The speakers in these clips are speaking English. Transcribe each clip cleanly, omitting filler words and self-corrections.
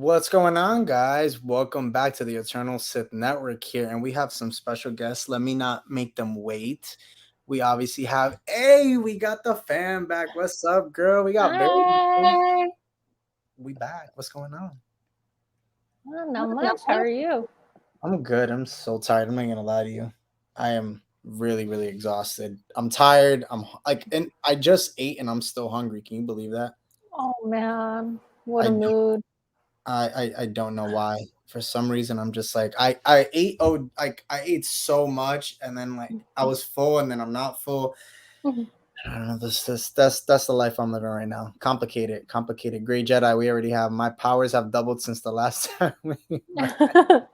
What's going on, guys? Welcome back to the Eternal Sith Network here, and we have some special guests. Let me not make them wait. We obviously have, hey, we got the fam back. What's up, girl? We got Barry. Hi. We back. What's going on? Not much. How are you? I'm good. I'm so tired. I'm not gonna lie to you. I am really, really exhausted. I'm tired. And I just ate, and I'm still hungry. Can you believe that? Oh man, what a I mood. I don't know why. For some reason, I'm just like I ate I ate so much, and then like I was full, and then I'm not full. I don't know. That's the life I'm living right now. Complicated. Great Jedi. We already have my powers have doubled since the last time we met.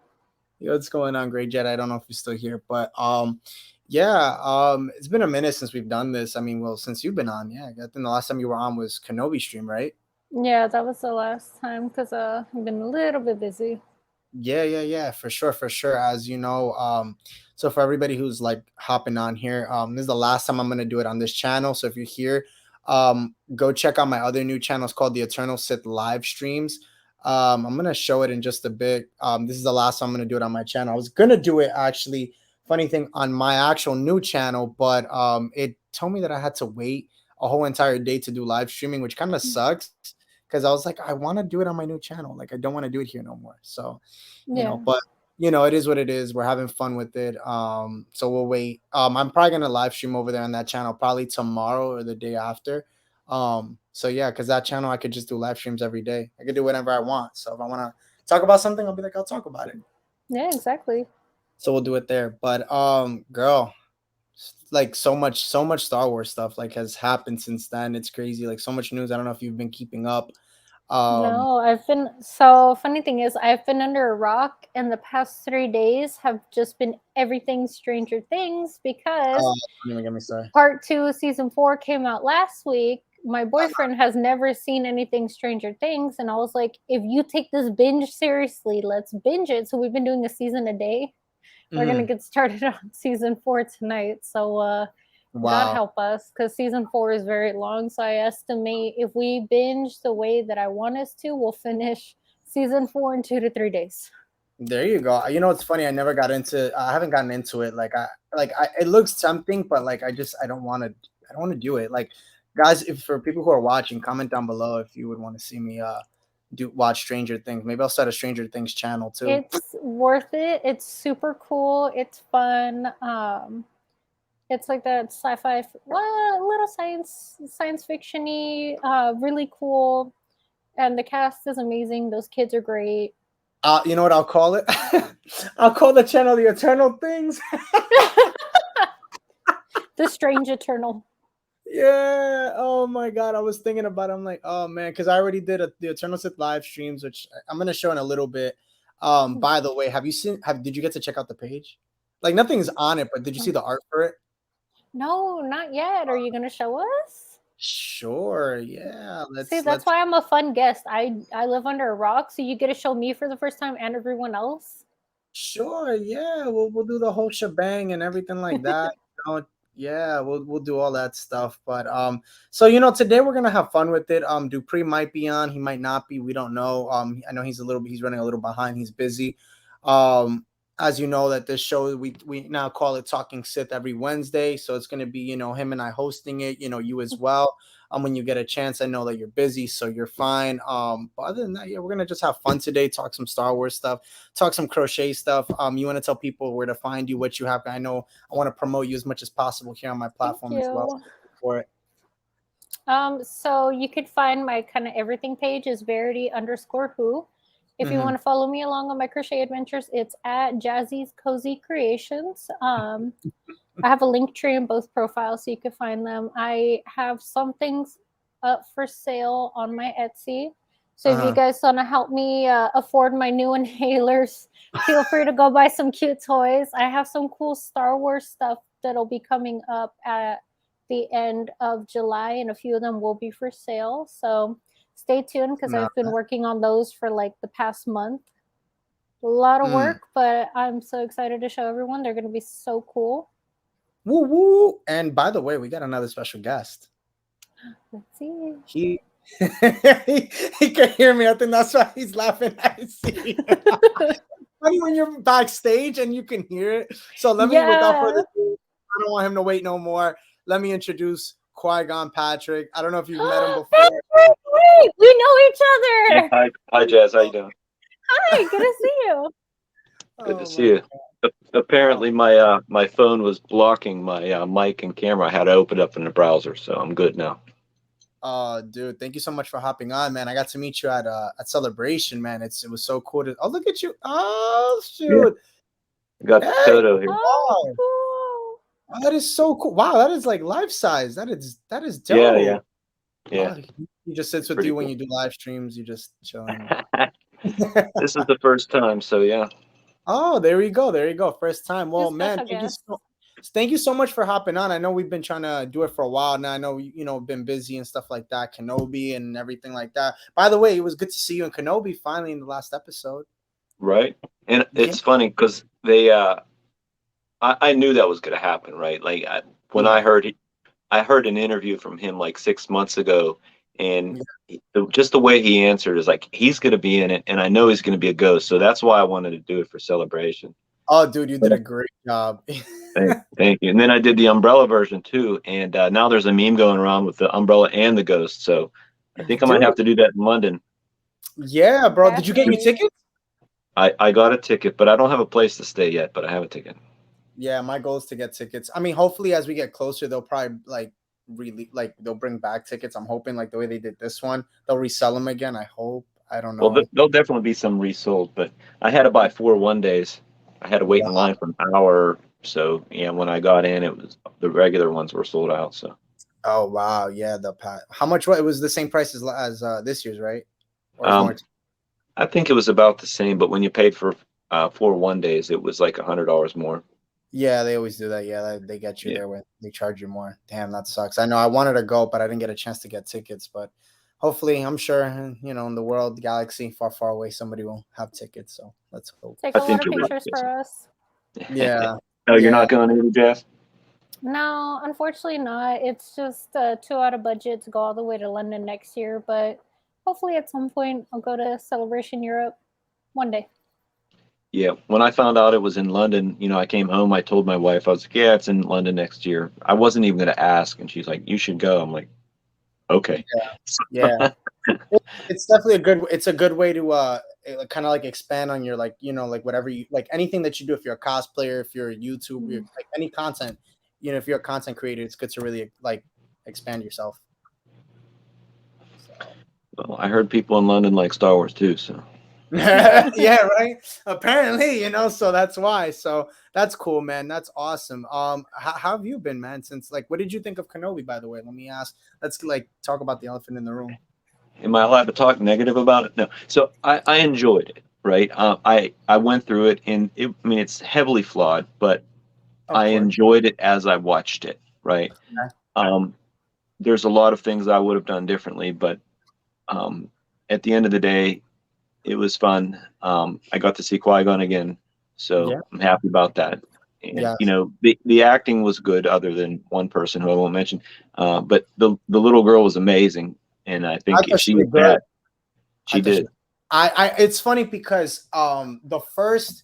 Yo, what's going on, Great Jedi? I don't know if you're still here, but yeah, it's been a minute since we've done this. I mean, well, since you've been on, yeah. I think the last time you were on was Kenobi stream, right? Yeah, that was the last time because I've been a little bit busy. Yeah, for sure. As you know, so for everybody who's like hopping on here, this is the last time I'm gonna do it on this channel. So if you're here, go check out my other new channel. It's called the Eternal Sith Live Streams. I'm gonna show it in just a bit. This is the last time I'm gonna do it on my channel. I was gonna do it actually, funny thing, on my actual new channel, but it told me that I had to wait a whole entire day to do live streaming, which kind of sucks because I was like, I want to do it on my new channel. Like, I don't want to do it here no more. So Yeah. but it is what it is. We're having fun with it. So we'll wait. I'm probably gonna live stream over there on that channel probably tomorrow or the day after. So yeah, because that channel I could just do live streams every day. I could do whatever I want. So if I want to talk about something, I'll be like, I'll talk about it. Yeah, exactly. So we'll do it there. But girl, like so much Star Wars stuff like has happened since then. It's crazy. Like so much news. I don't know if you've been keeping up. Um, No, I've been so funny thing is I've been under a rock and the past 3 days have just been everything Stranger Things because don't even get me started. part two, season four came out last week. My boyfriend has never seen anything Stranger Things, and I was like, if you take this binge seriously, let's binge it. So we've been doing a season a day. We're gonna Mhm. get started on season four tonight. So God Wow. help us, because season four is very long. So I estimate if we binge the way that I want us to, we'll finish season four in 2 to 3 days. There you go. You know, it's funny. I haven't gotten into it. It looks tempting, but like, I don't want to. I don't want to do it. Like, guys, if for people who are watching, comment down below if you would want to see me do watch Stranger Things. Maybe I'll start a Stranger Things channel too. It's worth it. It's super cool. It's fun. It's like that sci-fi, well, little science fictiony, really cool, and the cast is amazing. Those kids are great. You know what I'll call it? I'll call the channel the Eternal Things. The Strange Eternal. Yeah. Oh my God. I was thinking about it. I'm like, oh man, because I already did the Eternal Sith live streams, which I'm gonna show in a little bit. By the way, have you seen? Have Did you get to check out the page? Like nothing's on it, but did you see the art for it? No, not yet. Are you gonna show us? Sure. Yeah. See, that's Let's. why I'm a fun guest. I live under a rock, so you get to show me for the first time and everyone else. Sure. Yeah. We'll do the whole shebang and everything like that. Yeah. We'll do all that stuff. But so today we're gonna have fun with it. Dupree might be on. He might not be. We don't know. I know he's running a little behind. He's busy. Um. As you know, that this show we now call it Talking Sith every Wednesday, so it's gonna be him and I hosting it. You as well. When you get a chance, I know that you're busy, so you're fine. But other than that, yeah, we're gonna just have fun today. Talk some Star Wars stuff, talk some crochet stuff. You want to tell people where to find you, what you have? I know I want to promote you as much as possible here on my Thank platform as well. you. For it. So you could find my kind of everything page is Verity_who. If you Mm-hmm. want to follow me along on my crochet adventures, it's at Jazzy's Cozy Creations. I have a link tree in both profiles so you can find them. I have some things up for sale on my Etsy. So if you Uh-huh. guys want to help me afford my new inhalers, feel free to go buy some cute toys. I have some cool Star Wars stuff that'll be coming up at the end of July, and a few of them will be for sale. So stay tuned because No. I've been working on those for like the past month. A lot of Mm. work, but I'm so excited to show everyone. They're going to be so cool. Woo woo! And by the way, we got another special guest. Let's see. He he can hear me. I think that's why he's laughing. I see. Funny when you're backstage and you can hear it. So let me, without Yeah. further ado, I don't want him to wait no more. Let me introduce Qui-Gon Patrick. I don't know if you've met him Wait, before. wait, we know each Yeah, other. hi, Jazz. How you doing? Hi, good to see you. Good to Oh see my you. God. Apparently, my phone was blocking my mic and camera. I had to open it up in the browser, so I'm good now. Dude, thank you so much for hopping on, man. I got to meet you at Celebration, man. It was so cool to. Oh, look at you. Oh, Yeah, shoot. I got Hey, Toto here. Oh, wow. cool. Oh, that is so cool. Wow, that is like life size. That is Yeah, yeah, dope. yeah. Oh, he just sits It's with pretty you when cool. you do live streams. You just chilling. This is the first time, so yeah. Oh, there we go. There you go. First time. You're a Well, man, special guest. thank you so much for hopping on. I know we've been trying to do it for a while now. I know been busy and stuff like that, Kenobi and everything like that. By the way, it was good to see you in Kenobi finally in the last episode. Right. And Yeah. it's funny because I knew that was going to happen, right? Like when Yeah. I heard an interview from him like 6 months ago, and Yeah. just the way he answered is like he's going to be in it, and I know he's going to be a ghost, so that's why I wanted to do it for Celebration. Oh, dude, you did a great job. Thank you. And then I did the umbrella version too, and now there's a meme going around with the umbrella and the ghost. So I think I might Dude, have to do that in London. yeah, bro. Did you get your Definitely. tickets? I got a ticket, but I don't have a place to stay yet. But I have a ticket. Yeah, my goal is to get tickets. I mean, hopefully, as we get closer, they'll probably like really like they'll bring back tickets. I'm hoping like the way they did this one, they'll resell them again. I hope. I don't Well, know. there'll definitely be some resold, but I had to buy 4 1 days. I had to wait in line for an hour. So yeah, when I got in, it was the regular ones were sold out. So Oh wow, yeah, the pat. How much? What it was the same price as this year's, right? Or it's more. um, I think it was about the same, but when you paid for 4 1 days, it was like $100 more. Yeah, they always do that. Yeah, they get you Yeah. there when they charge you more. Damn, that sucks. I know I wanted to go, but I didn't get a chance to get tickets. But hopefully, I'm sure in the world, the galaxy, far, far away, somebody will have tickets. So let's hope. Take I a lot think of you're right. pictures for us. Yeah, No, you're yeah. not going to Jazz? No, unfortunately not. It's just too out of budget to go all the way to London next year, but hopefully at some point I'll go to Celebration Europe one day. Yeah. When I found out it was in London, I came home, I told my wife, I was like, yeah, it's in London next year. I wasn't even going to ask. And she's like, you should go. I'm like, okay. Yeah. It's definitely it's a good way to kind of like expand on your like like whatever you like anything that you do if you're a cosplayer, if you're a YouTuber, like any content, if you're a content creator, it's good to really like expand yourself. So Well, I heard people in London like Star Wars too. So yeah, right. Apparently, so that's why. So that's cool, man. That's awesome. How have you been, man? Since like, what did you think of Kenobi, by the way? Let me ask. Let's like talk about the elephant in the room. am I allowed to talk negative about it? No. So I enjoyed it, right? I went through it, and I mean, it's heavily flawed, but Of I course. enjoyed it as I watched it, right? Yeah. Um, there's a lot of things I would have done differently, but um, at the end of the day, it was fun. I got to see Qui-Gon again, so Yeah. I'm happy about that. And Yeah. the acting was good, other than one person who I won't mention. But the little girl was amazing, and I I think if thought she she was did good. that, I she thought she. did. I. It's funny because the first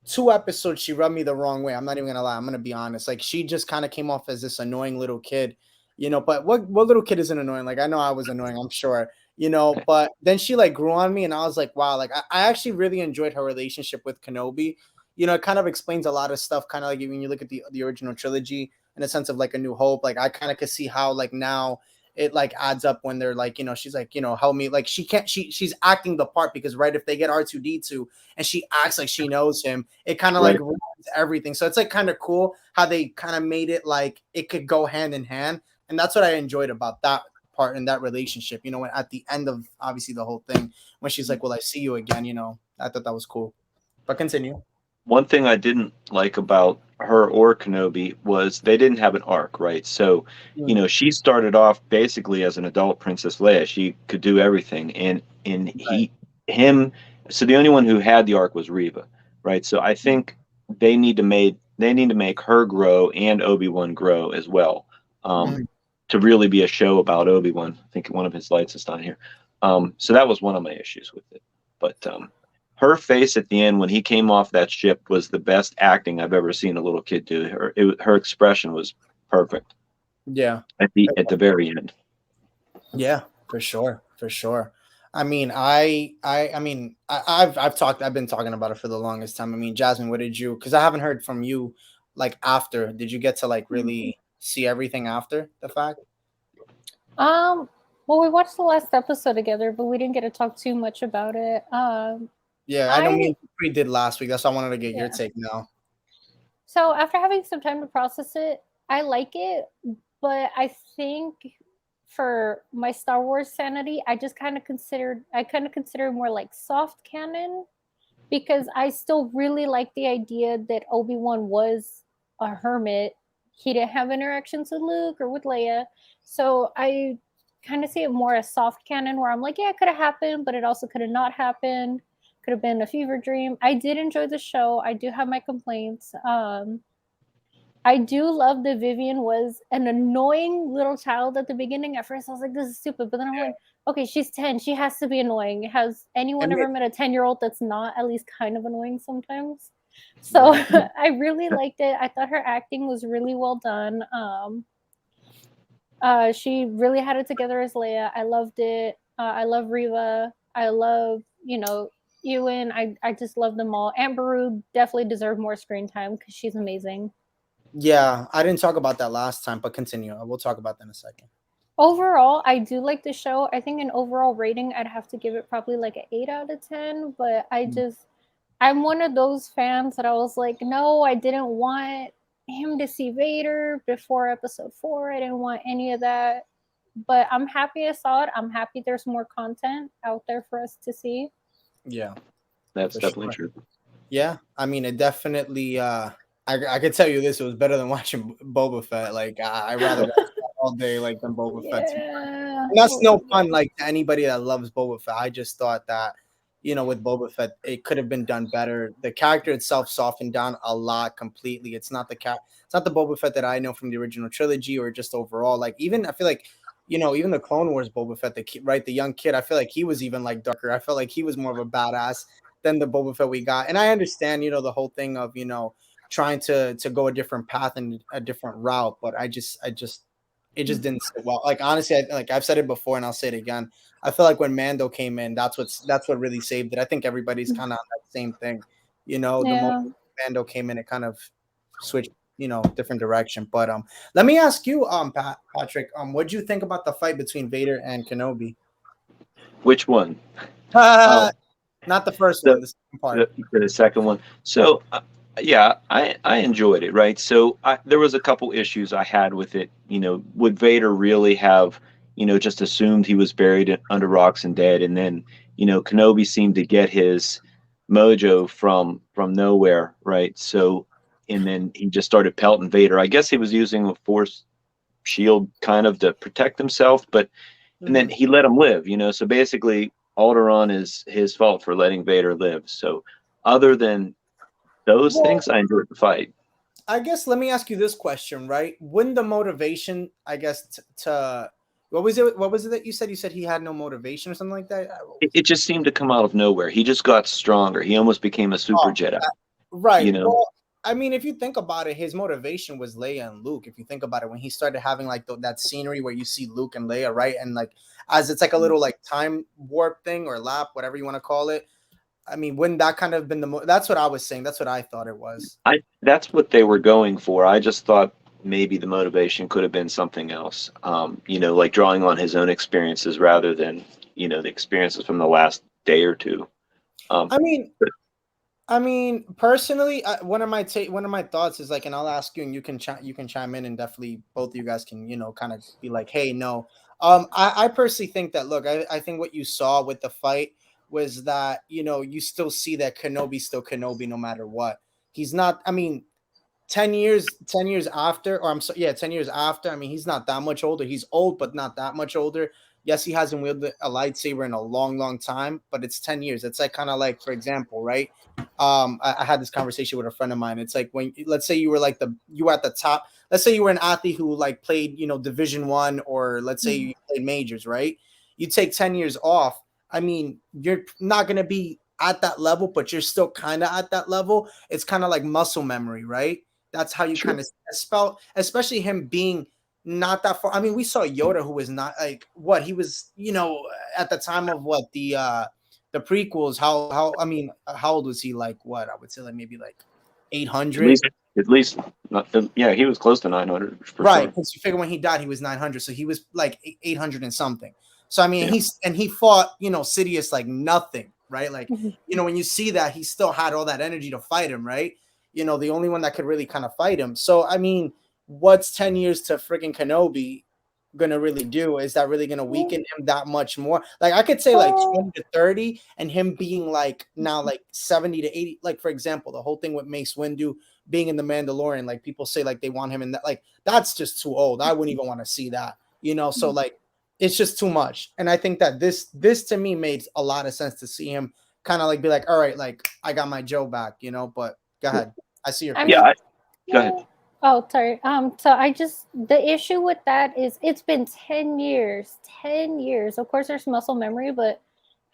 two episodes she rubbed me the wrong way. I'm not even gonna lie. I'm gonna be honest. Like she just kind of came off as this annoying little kid, But what little kid isn't annoying? Like I know I was annoying. I'm sure. But then she like grew on me, and I was like, wow. Like I actually really enjoyed her relationship with Kenobi. It kind of explains a lot of stuff. Kind of like when you look at the original trilogy in a sense of like A New Hope. Like I kind of could see how like now it like adds up when they're like, she's like, help me. Like she can't, she's acting the part because right, if they get R2D2 and she acts like she knows him, it kind of like Right. ruins everything. So it's like kind of cool how they kind of made it like it could go hand in hand. And that's what I enjoyed about that part in that relationship, when at the end of obviously the whole thing, when she's like, well, I see you again, I thought that was cool. But continue. One thing I didn't like about her or Kenobi was they didn't have an arc, right? So, Mm, she started off basically as an adult Princess Leia. She could do everything, and right. him. So the only one who had the arc was Reva, right? So I think they need to make her grow and Obi-Wan grow as well. Um, Mhm. to really be a show about Obi-Wan. I think one of his lights is down here. So that was one of my issues with it. But her face at the end when he came off that ship was the best acting I've ever seen a little kid do. Her expression was perfect Yeah. at the very end. Yeah, for sure, for sure. I mean, I've been talking about it for the longest time. I mean, Jasmine, what did you? Because I haven't heard from you. Like after, did you get to like really see everything after the fact? Um, well, we watched the last episode together, but we didn't get to talk too much about it. Yeah, I know me I and we did last week. That's why I wanted to get your Yeah. take now. So after having some time to process it, I like it, but I think for my Star Wars sanity, I kind of consider more like soft canon because I still really like the idea that Obi-Wan was a hermit. He didn't have interactions with Luke or with Leia. So I kind of see it more as soft canon where I'm like, yeah, it could have happened, but it also could have not happened. Could have been a fever dream. I did enjoy the show. I do have my complaints. I do love that Vivian was an annoying little child at the beginning. At first, I was like, this is stupid. But then I'm like, okay, she's 10. She has to be annoying. Has anyone And ever met a 10-year-old that's not at least kind of annoying sometimes? So I really liked it. I thought her acting was really well done. She really had it together as Leia. I loved it. I love Reva. I love, Ewan. I just love them all. Aunt Beru definitely deserved more screen time because she's amazing. yeah, I didn't talk about that last time, but continue. We'll talk about that in a second. Overall, I do like the show. I think an overall rating, I'd have to give it probably like an 8 out of 10. But I'm one of those fans that I was like, no, I didn't want him to see Vader before episode 4. I didn't want any of that. But I'm happy I saw it. I'm happy there's more content out there for us to see. Yeah, That's for definitely sure. true. Yeah, I mean, it definitely. I could tell you this: it was better than watching Boba Fett. Like, I rather watch that all day, like than Boba Fett. Yeah. And that's no fun, like to anybody that loves Boba Fett. I just thought that, with Boba Fett, it could have been done better. The character itself softened down a lot completely. It's not the Boba Fett that I know from the original trilogy or just overall. Like, even I feel like, even the Clone Wars Boba Fett, the young kid, I feel like he was even like darker. I felt like he was more of a badass than the Boba Fett we got. And I understand, the whole thing of, trying to go a different path and a different route, but I just it just didn't sit well. Like honestly, like I've said it before and I'll say it again. I feel like when Mando came in, that's what really saved it. I think everybody's kind of on that same thing. The moment Yeah. Mando came in, it kind of switched, different direction. But let me ask you, Patrick, what'd you think about the fight between Vader and Kenobi? Which one? Uh, Not the first the one, the second part. the second one. So yeah, I enjoyed it. Right. So there was a couple issues I had with it. Would Vader really have just assumed he was buried under rocks and dead, and then Kenobi seemed to get his mojo from nowhere. Right. So and then he just started pelting Vader. I guess he was using a force shield kind of to protect himself, but and then Mhm. he let him live. So basically Alderaan is his fault for letting Vader live. So other than those Well, things, I enjoyed the fight. I guess let me ask you this question, right? When the motivation, I guess, to what was it? What was it that you said? You said he had no motivation or something like that. What It, was it it? just seemed to come out of nowhere. He just got stronger. He almost became a super Oh, Jedi. right. You know, Well, I mean, if you think about it, his motivation was Leia and Luke. If you think about it, when he started having like that scenery where you see Luke and Leia, right, and like as it's like a little like time warp thing or lap, whatever you want to call it. I mean, wouldn't that kind of been that's what I was saying. That's what I thought it was. that's what they were going for. I just thought maybe the motivation could have been something else. Like drawing on his own experiences rather than the experiences from the last day or two. Um, I mean, but personally, one of my thoughts is like, and I'll ask you, and you can chime in, and definitely both of you guys can kind of be like, hey, no. I personally think that I think what you saw with the fight was that you still see that Kenobi's still Kenobi no matter what. He's not. I mean, 10 years after, or I'm so yeah, 10 years after. I mean, he's not that much older. He's old, but not that much older. Yes, he hasn't wielded a lightsaber in a long, long time, but it's 10 years. It's like kind of like, for example, right? I had this conversation with a friend of mine. It's like when, let's say you were like you were at the top. Let's say you were an athlete who like played, Division 1, or let's say Mhm. you played majors, right? You take 10 years off. I mean, you're not going to be at that level, but you're still kind of at that level. It's kind of like muscle memory, right? That's how you Sure. kind of spell, especially him being not that far. I mean, we saw Yoda, who was not like what he was, at the time of what the prequels. I mean, how old was he? Like what I would say, like maybe like eight At hundred. least, at least, not, yeah, he was close to 900 for Right, sure. because you figure when he died, he was 900, so he was like 800 and something. So I mean, Yeah. he fought, Sidious like nothing, right? Like, Mhm. when you see that, he still had all that energy to fight him, right? The only one that could really kind of fight him. So I mean, what's 10 years to freaking Kenobi gonna really do? Is that really gonna weaken him that much more? Like I could say like 20 to 30, and him being like now like 70 to 80. Like for example, the whole thing with Mace Windu being in the Mandalorian, like people say like they want him in that, like that's just too old. I wouldn't even want to see that, So like it's just too much. And I think that this to me made a lot of sense to see him kind of like be like, all right, like I got my Joe back, But go ahead. I see your I face. Yeah. mean, Go ahead. oh, sorry. So the issue with that is it's been 10 years. 10 years. Of course, there's muscle memory, but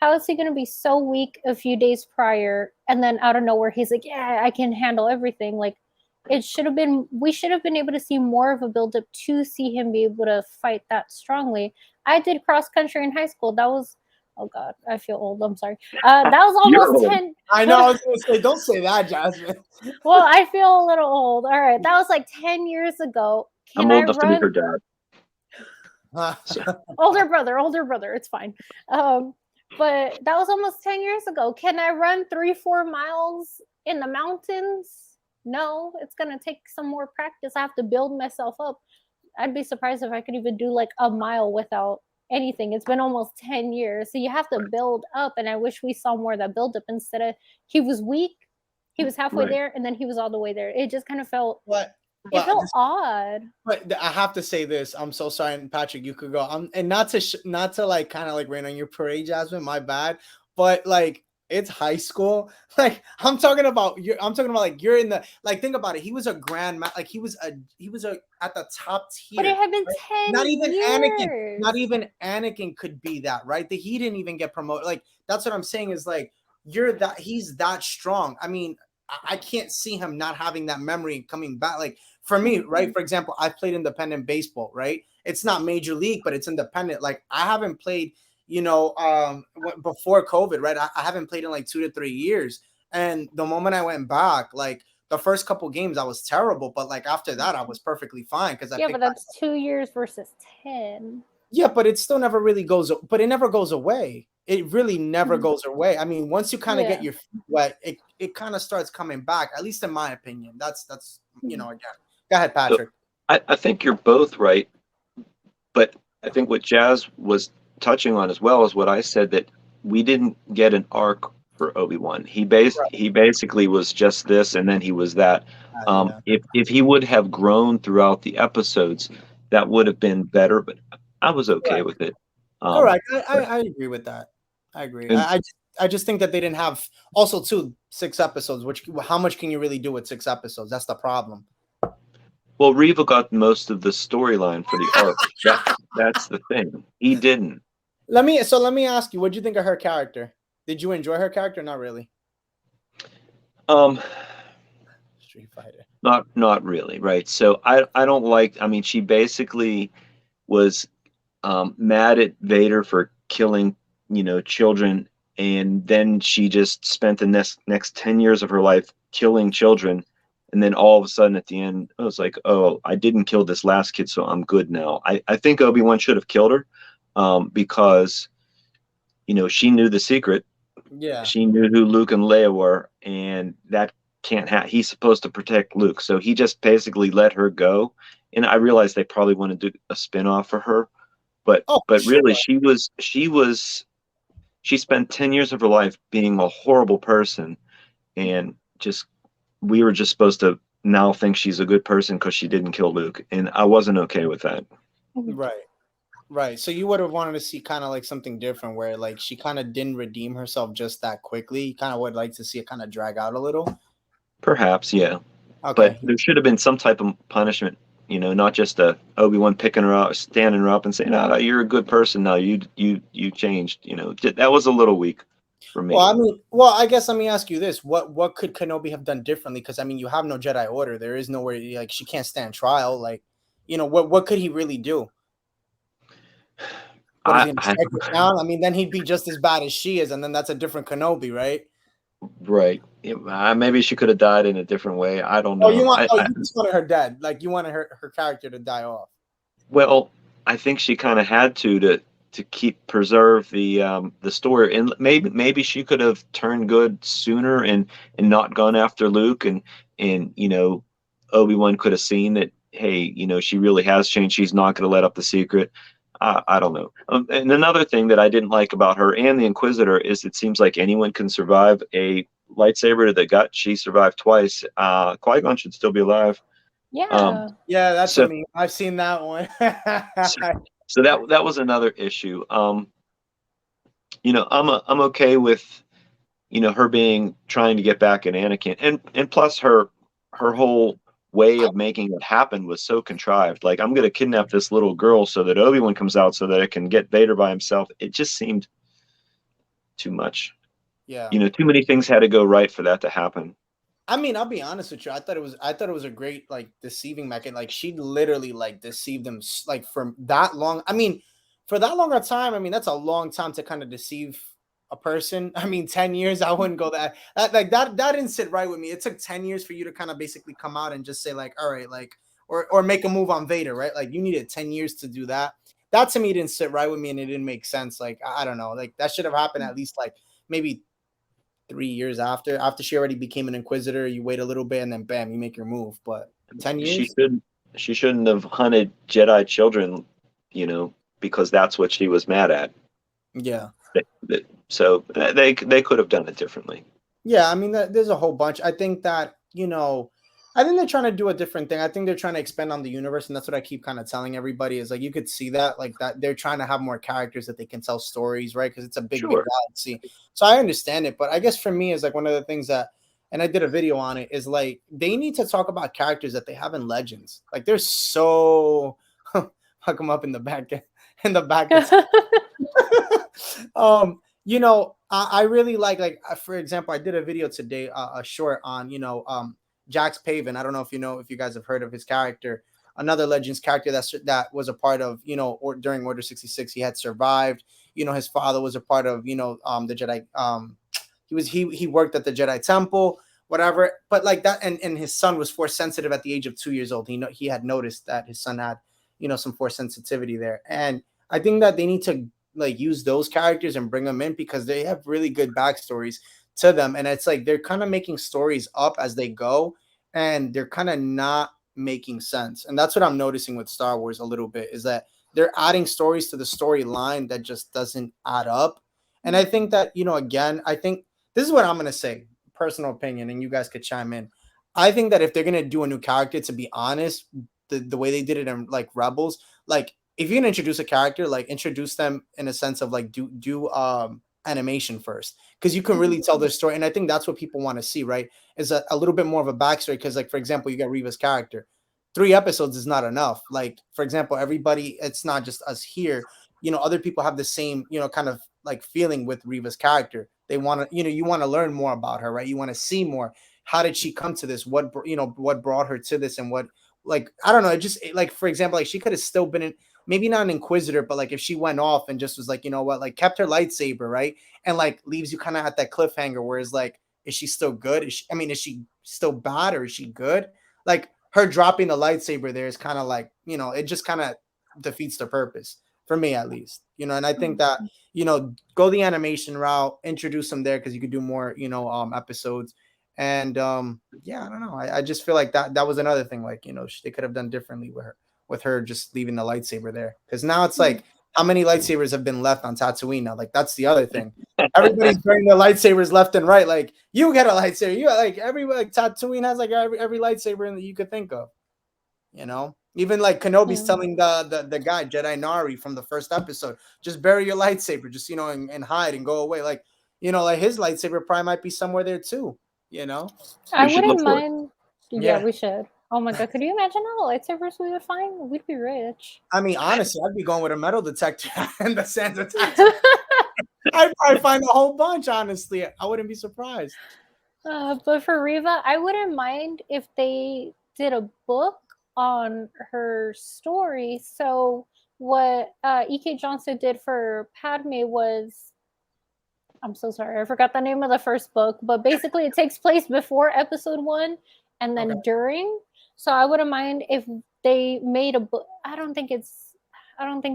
how is he going to be so weak a few days prior and then out of nowhere he's like, yeah, I can handle everything? Like, we should have been able to see more of a buildup to see him be able to fight that strongly. I did cross country in high school. That was, oh God, I feel old. I'm sorry. That was You're almost old. 10. I know. I was gonna say, don't say that, Jasmine. Well, I feel a little old. All right. That was like 10 years ago. I'm Can I old enough to be her run? dad. So, Older brother. It's fine. But that was almost 10 years ago. Can I run 3, 4 miles in the mountains? No, it's going to take some more practice. I have to build myself up. I'd be surprised if I could even do like a mile without anything. It's been almost 10 years. So you have to build up. And I wish we saw more of that build up instead of he was weak, he was halfway right. there, and then he was all the way there. It just kind of felt, but it but felt odd. But I have to say this. I'm so sorry, and Patrick, you could go. And not to like kind of like rain on your parade, Jasmine. My bad. But like it's high school. Like I'm talking about like you're in the like. Think about it. He was a like he was a at the top But it tier. had been Right? 10 Not even Anakin. years. Not even Anakin could be that. Right? That he didn't even get promoted. Like that's what I'm saying is like he's that strong. I mean, I can't see him not having that memory and coming back. Like for me, right? For example, I played independent baseball, right? It's not major league, but it's independent. Like I haven't played, before COVID, right? I haven't played in like 2 to 3 years. And the moment I went back, like the first couple games, I was terrible. But like after that, I was perfectly fine because I Yeah, but picked back. that's 2 years versus 10. Yeah, but it still never really goes, but it never goes away. It really never Mhm. goes away. I mean, once you kind of get Yeah. your feet wet, it kind of starts coming back, at least in my opinion. That's Mhm. again. Go ahead, So Patrick. I think you're both right, but I think what Jazz was touching on as well is what I said, that we didn't get an arc for Obi-Wan. He basically was just this, and then he was that. Yeah. If he would have grown throughout the episodes, that would have been better. But I was okay Correct. with it. Correct. But I agree with that. I agree. and I just think that they didn't have also too 6 episodes. Which how much can you really do with 6 episodes? That's the problem. well, Reva got most of the storyline for the arc. That's the thing. He didn't. Let me ask you, what do you think of her character? Did you enjoy her character? Not really. Um, Street Fighter. not really, right? So I don't like. I mean, she basically was mad at Vader for killing, children, and then she just spent the next 10 years of her life killing children, and then all of a sudden at the end, I was like, oh, I didn't kill this last kid, so I'm good now. I think Obi-Wan should have killed her, because she knew the secret. Yeah. She knew who Luke and Leia were, and that can't he's supposed to protect Luke, so he just basically let her go. And I realized they probably want to do a spin-off for her, but Oh, for but sure. really she spent 10 years of her life being a horrible person, and just we were just supposed to now think she's a good person because she didn't kill Luke, and I wasn't okay with that. Mhm. Right. Right. So you would have wanted to see kind of like something different where like she kind of didn't redeem herself just that quickly. You kind of would like to see it kind of drag out a little. Perhaps, yeah. But Okay. there should have been some type of punishment, not just a Obi-Wan picking her up, standing her up and saying, "No, no, you're a good person now. You changed." That was a little weak for Well, me. I mean, well, I guess let me ask you this: what could Kenobi have done differently? Because I mean, you have no Jedi Order. There is nowhere like she can't stand trial. Like, what could he really do? What is I, he going to I strike her down? I mean, then he'd be just as bad as she is, and then that's a different Kenobi, right? right. Yeah, maybe she could have died in a different way. I don't Oh, you know. want? Oh, you just wanted her dead. Like you wanted her character to die off. Well, I think she kind of had to keep preserve the story, and maybe she could have turned good sooner and not gone after Luke, and Obi-Wan could have seen that, hey, she really has changed. She's not going to let up the secret. I don't know. And another thing that I didn't like about her and the Inquisitor is it seems like anyone can survive a lightsaber to the gut. She survived twice. Qui-Gon should still be alive. Um, Yeah. Yeah, that's a so meme. I've seen that one. so, so that was another issue. I'm okay with her being trying to get back at Anakin, and plus her whole way of making it happen was so contrived. Like, I'm gonna kidnap this little girl so that Obi-Wan comes out so that I can get Vader by himself. It just seemed too much. Yeah. Too many things had to go right for that to happen. I mean, I'll be honest with you. I thought it was a great like deceiving mechanism. Like she literally like deceived them like for that long. I mean, for that longer time. I mean, that's a long time to kind of deceive a person. I mean, 10 years. I wouldn't go that didn't sit right with me. It took 10 years for you to kind of basically come out and just say like, all right, like or make a move on Vader, right? Like you needed 10 years to do that. That to me didn't sit right with me, and it didn't make sense. Like I don't know. Like that should have happened at least like maybe 3 years after she already became an inquisitor. You wait a little bit and then bam, you make your move. But 10 She years. should she shouldn't have hunted Jedi children, because that's what she was mad at. Yeah. So they could have done it differently. Yeah, I mean, there's a whole bunch. I think that, I think they're trying to do a different thing. I think they're trying to expand on the universe, and that's what I keep kind of telling everybody is like you could see that like that they're trying to have more characters that they can tell stories, right? Because it's a big Sure. galaxy. So I understand it, but I guess for me is like one of the things that, and I did a video on it, is like they need to talk about characters that they have in Legends. Like they're so fuck them up in the back in the back. I really like for example, I did a video today, a short on Jax Paven. I don't know if you guys have heard of his character, another Legends character that was a part of or during Order 66. He had survived. His father was a part of the Jedi. He worked at the Jedi Temple, whatever. But like that, and his son was force sensitive at the age of 2 years old. He had noticed that his son had some force sensitivity there, and I think that they need to like use those characters and bring them in because they have really good backstories to them, and it's like they're kind of making stories up as they go, and they're kind of not making sense. And that's what I'm noticing with Star Wars a little bit is that they're adding stories to the storyline that just doesn't add up. And I think that again, I think this is what I'm gonna say, personal opinion, and you guys could chime in. I think that if they're gonna do a new character, to be honest, the way they did it in like Rebels, like if you're gonna introduce a character, like introduce them in a sense of like do animation first, because you can really tell their story. And I think that's what people want to see, right? Is a little bit more of a backstory. Because like for example, you got Reva's character. 3 episodes is not enough. Like for example, everybody, it's not just us here. Other people have the same, kind of like feeling with Reva's character. They want to, you want to learn more about her, right? You want to see more. How did she come to this? What brought her to this, and what, like, I don't know. Like for example, like she could have still been in, maybe not an inquisitor, but like if she went off and just was like, what, like kept her lightsaber, right? And like leaves you kind of at that cliffhanger where it's like, is she still good? Is she still bad, or is she good? Like her dropping the lightsaber there is kind of like, it just kind of defeats the purpose for me at least, and I think that, go the animation route, introduce them there because you could do more, episodes. And yeah, I don't know. I just feel like that was another thing, like, they could have done differently with her just leaving the lightsaber there. Because now it's like, how many lightsabers have been left on Tatooine now? Like that's the other thing. Everybody's burning their lightsabers left and right. Like you get a lightsaber. You like every like Tatooine has like every lightsaber in that you could think of. Even like Kenobi's Yeah. telling the guy Jedi Nari from the first episode, just bury your lightsaber, just and hide and go away. Like like his lightsaber probably might be somewhere there too. You know? I We should look wouldn't for it. mind. Yeah, Yeah. we should. Oh my god, could you imagine how lightsabers we would find? We'd be rich. I mean, honestly, I'd be going with a metal detector and the sand detector. I'd probably find a whole bunch. Honestly, I wouldn't be surprised. But for Riva, I wouldn't mind if they did a book on her story. So what E.K. Johnson did for Padme was, I'm so sorry, I forgot the name of the first book, but basically it takes place before episode 1 and Okay. then during. So I wouldn't mind if they made a book. I don't think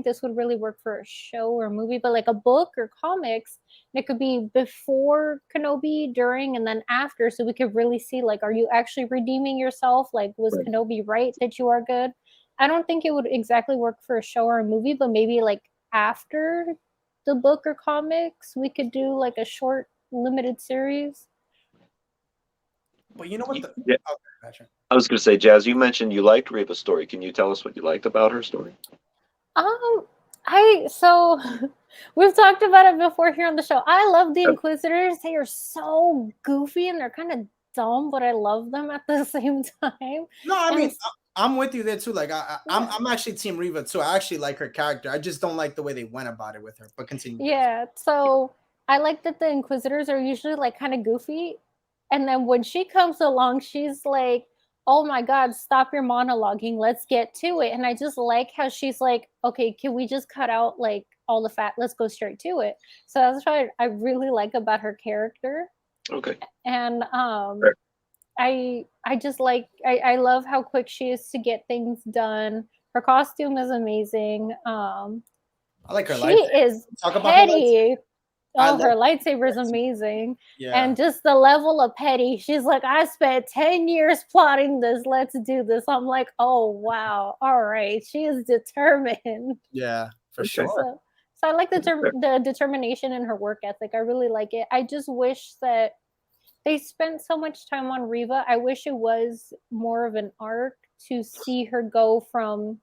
this would really work for a show or a movie, but like a book or comics, it could be before Kenobi, during, and then after, so we could really see, like, are you actually redeeming yourself? Like, was Right. Kenobi right that you are good? I don't think it would exactly work for a show or a movie, but maybe like after the book or comics, we could do like a short limited series. But you know what? Yeah, Okay, Patrick. I was going to say, Jazz, you mentioned you liked Reva's story. Can you tell us what you liked about her story? Um, I so we've talked about it before here on the show. I love the Uh, Inquisitors. They are so goofy and they're kind of dumb, but I love them at the same time. No, I And mean, I'm with you there too. Like, yeah, I'm actually Team Riva too. I actually like her character. I just don't like the way they went about it with her. But continue, Jazz. yeah. So I like that the Inquisitors are usually like kind of goofy, and then when she comes along, she's like, "Oh my God, stop your monologuing. Let's get to it." And I just like how she's like, "Okay, can we just cut out like all the fat? Let's go straight to it." So that's what I really like about her character. Okay. And Right. I just like I love how quick she is to get things done. Her costume is amazing. I like her She lightsaber. is Talk about her lightsaber. petty. I Oh, love her lightsaber her is lightsaber. amazing. Yeah, And just the level of petty. She's like, I spent 10 years plotting this. Let's do this. I'm like, oh, wow. All right. She is determined. yeah, for Okay. sure. So I like Okay. the determination in her work ethic. I really like it. I just wish that they spent so much time on Riva. I wish it was more of an arc to see her go from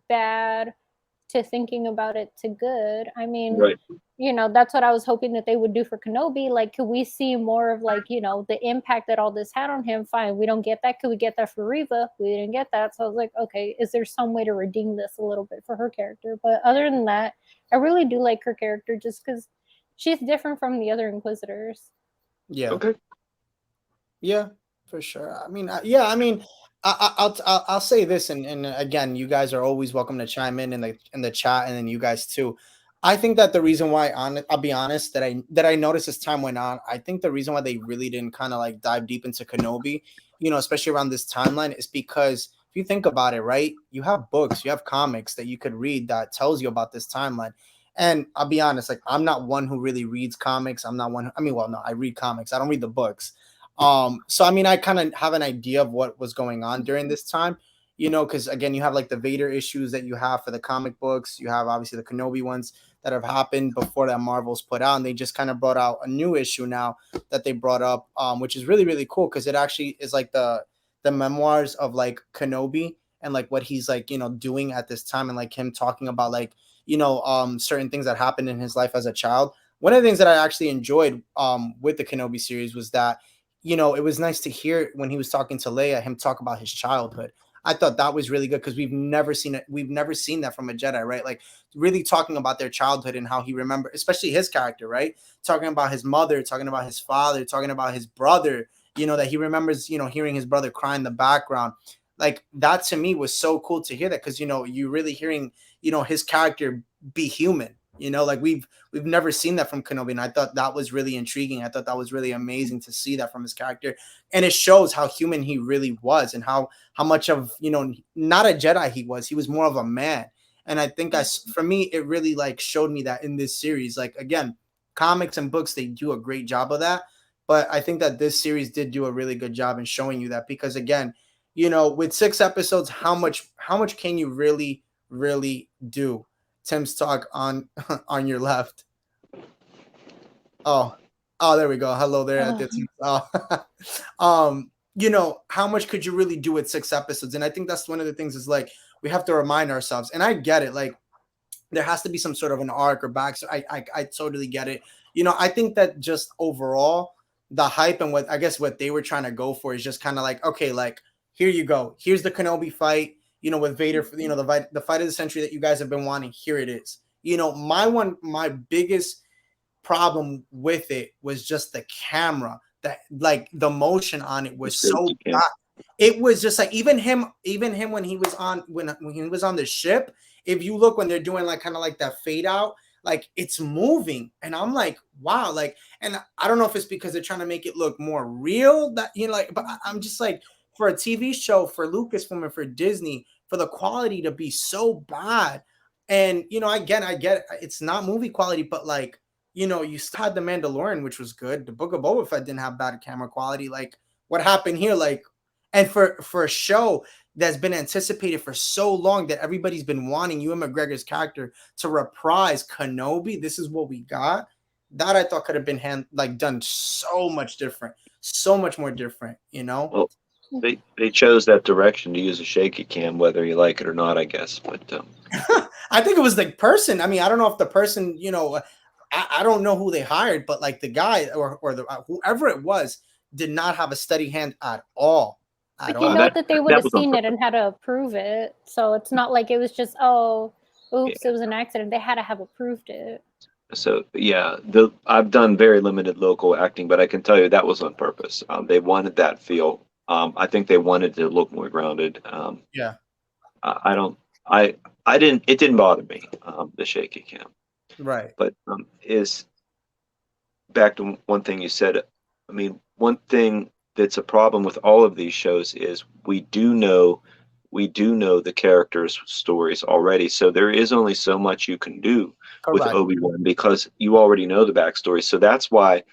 bad to thinking about it to good. I mean, Right. that's what I was hoping that they would do for Kenobi. Like, could we see more of like, the impact that all this had on him? Fine, we don't get that. Could we get that for Riva? We didn't get that. So I was like, okay, is there some way to redeem this a little bit for her character? But other than that, I really do like her character just because she's different from the other Inquisitors. Yeah. Okay. Yeah, for sure. I mean, yeah, I mean, I'll say this, and again, you guys are always welcome to chime in the chat, and then you guys too. I think that the reason why, I'll be honest, that I noticed as time went on, I think the reason why they really didn't kind of like dive deep into Kenobi, especially around this timeline, is because if you think about it, right, you have books, you have comics that you could read that tells you about this timeline. And I'll be honest, like I'm not one who really reads comics. I'm not one. I mean, well, no, I read comics. I don't read the books. So I mean, I kind of have an idea of what was going on during this time, because again, you have like the Vader issues that you have for the comic books. You have obviously the Kenobi ones that have happened before that Marvel's put out, and they just kind of brought out a new issue now that they brought up, which is really really cool because it actually is like the memoirs of like Kenobi and like what he's like doing at this time and like him talking about like certain things that happened in his life as a child. One of the things that I actually enjoyed with the Kenobi series was that it was nice to hear when he was talking to Leia, him talk about his childhood. I thought that was really good because we've never seen it. We've never seen that from a Jedi, right? Like really talking about their childhood and how he remember, especially his character, right? Talking about his mother, talking about his father, talking about his brother, that he remembers, hearing his brother cry in the background. Like that to me was so cool to hear that because, you really hearing, his character be human, like we've never seen that from Kenobi, and I thought that was really intriguing. I thought that was really amazing to see that from his character, and it shows how human he really was, and how much of not a Jedi he was. He was more of a man, and I think for me it really like showed me that in this series. Like again, comics and books they do a great job of that, but I think that this series did do a really good job in showing you that because again, with 6 episodes, how much can you really do? Tim's talk on on your left. Oh, there we go. Hello there at the Oh, team. Oh. How much could you really do with 6 episodes? And I think that's one of the things is like we have to remind ourselves. And I get it. Like, there has to be some sort of an arc or back. So I totally get it. I think that just overall the hype and what I guess what they were trying to go for is just kind of like, okay, like here you go. Here's the Kenobi fight, with Vader, the fight of the century that you guys have been wanting. Here it is. My biggest problem with it was just the camera, that like the motion on it was so bad. It was just like even him when he was on when he was on the ship, if you look when they're doing like kind of like that fade out, like it's moving, and I'm like, wow, like, and I don't know if it's because they're trying to make it look more real, that like, but I'm just like, for a TV show, for Lucasfilm and for Disney, for the quality to be so bad, and I get it's not movie quality, but like, you still had the Mandalorian, which was good. The Book of Boba Fett didn't have bad camera quality. Like, what happened here? Like, and for a show that's been anticipated for so long, that everybody's been wanting Ewan McGregor's character to reprise Kenobi, this is what we got. That I thought could have been done so much different, so much more different. Well, they chose that direction to use a shaky cam, whether you like it or not, I guess. But I think it was the person. I mean, I don't know if the person, I don't know who they hired, but like the guy or the whoever it was did not have a steady hand at all. But that they would have seen it and had to approve it. So it's not like it was just, oh, oops, it was an accident. They had to have approved it. So yeah, I've done very limited local acting, but I can tell you that was on purpose. They wanted that feel. I think they wanted to look more grounded. Yeah. It didn't bother me, the shaky cam. Right. But is back to one thing you said. I mean, one thing that's a problem with all of these shows is we do know the characters' stories already. So there is only so much you can do with Obi-Wan, because you already know the backstory. So that's why,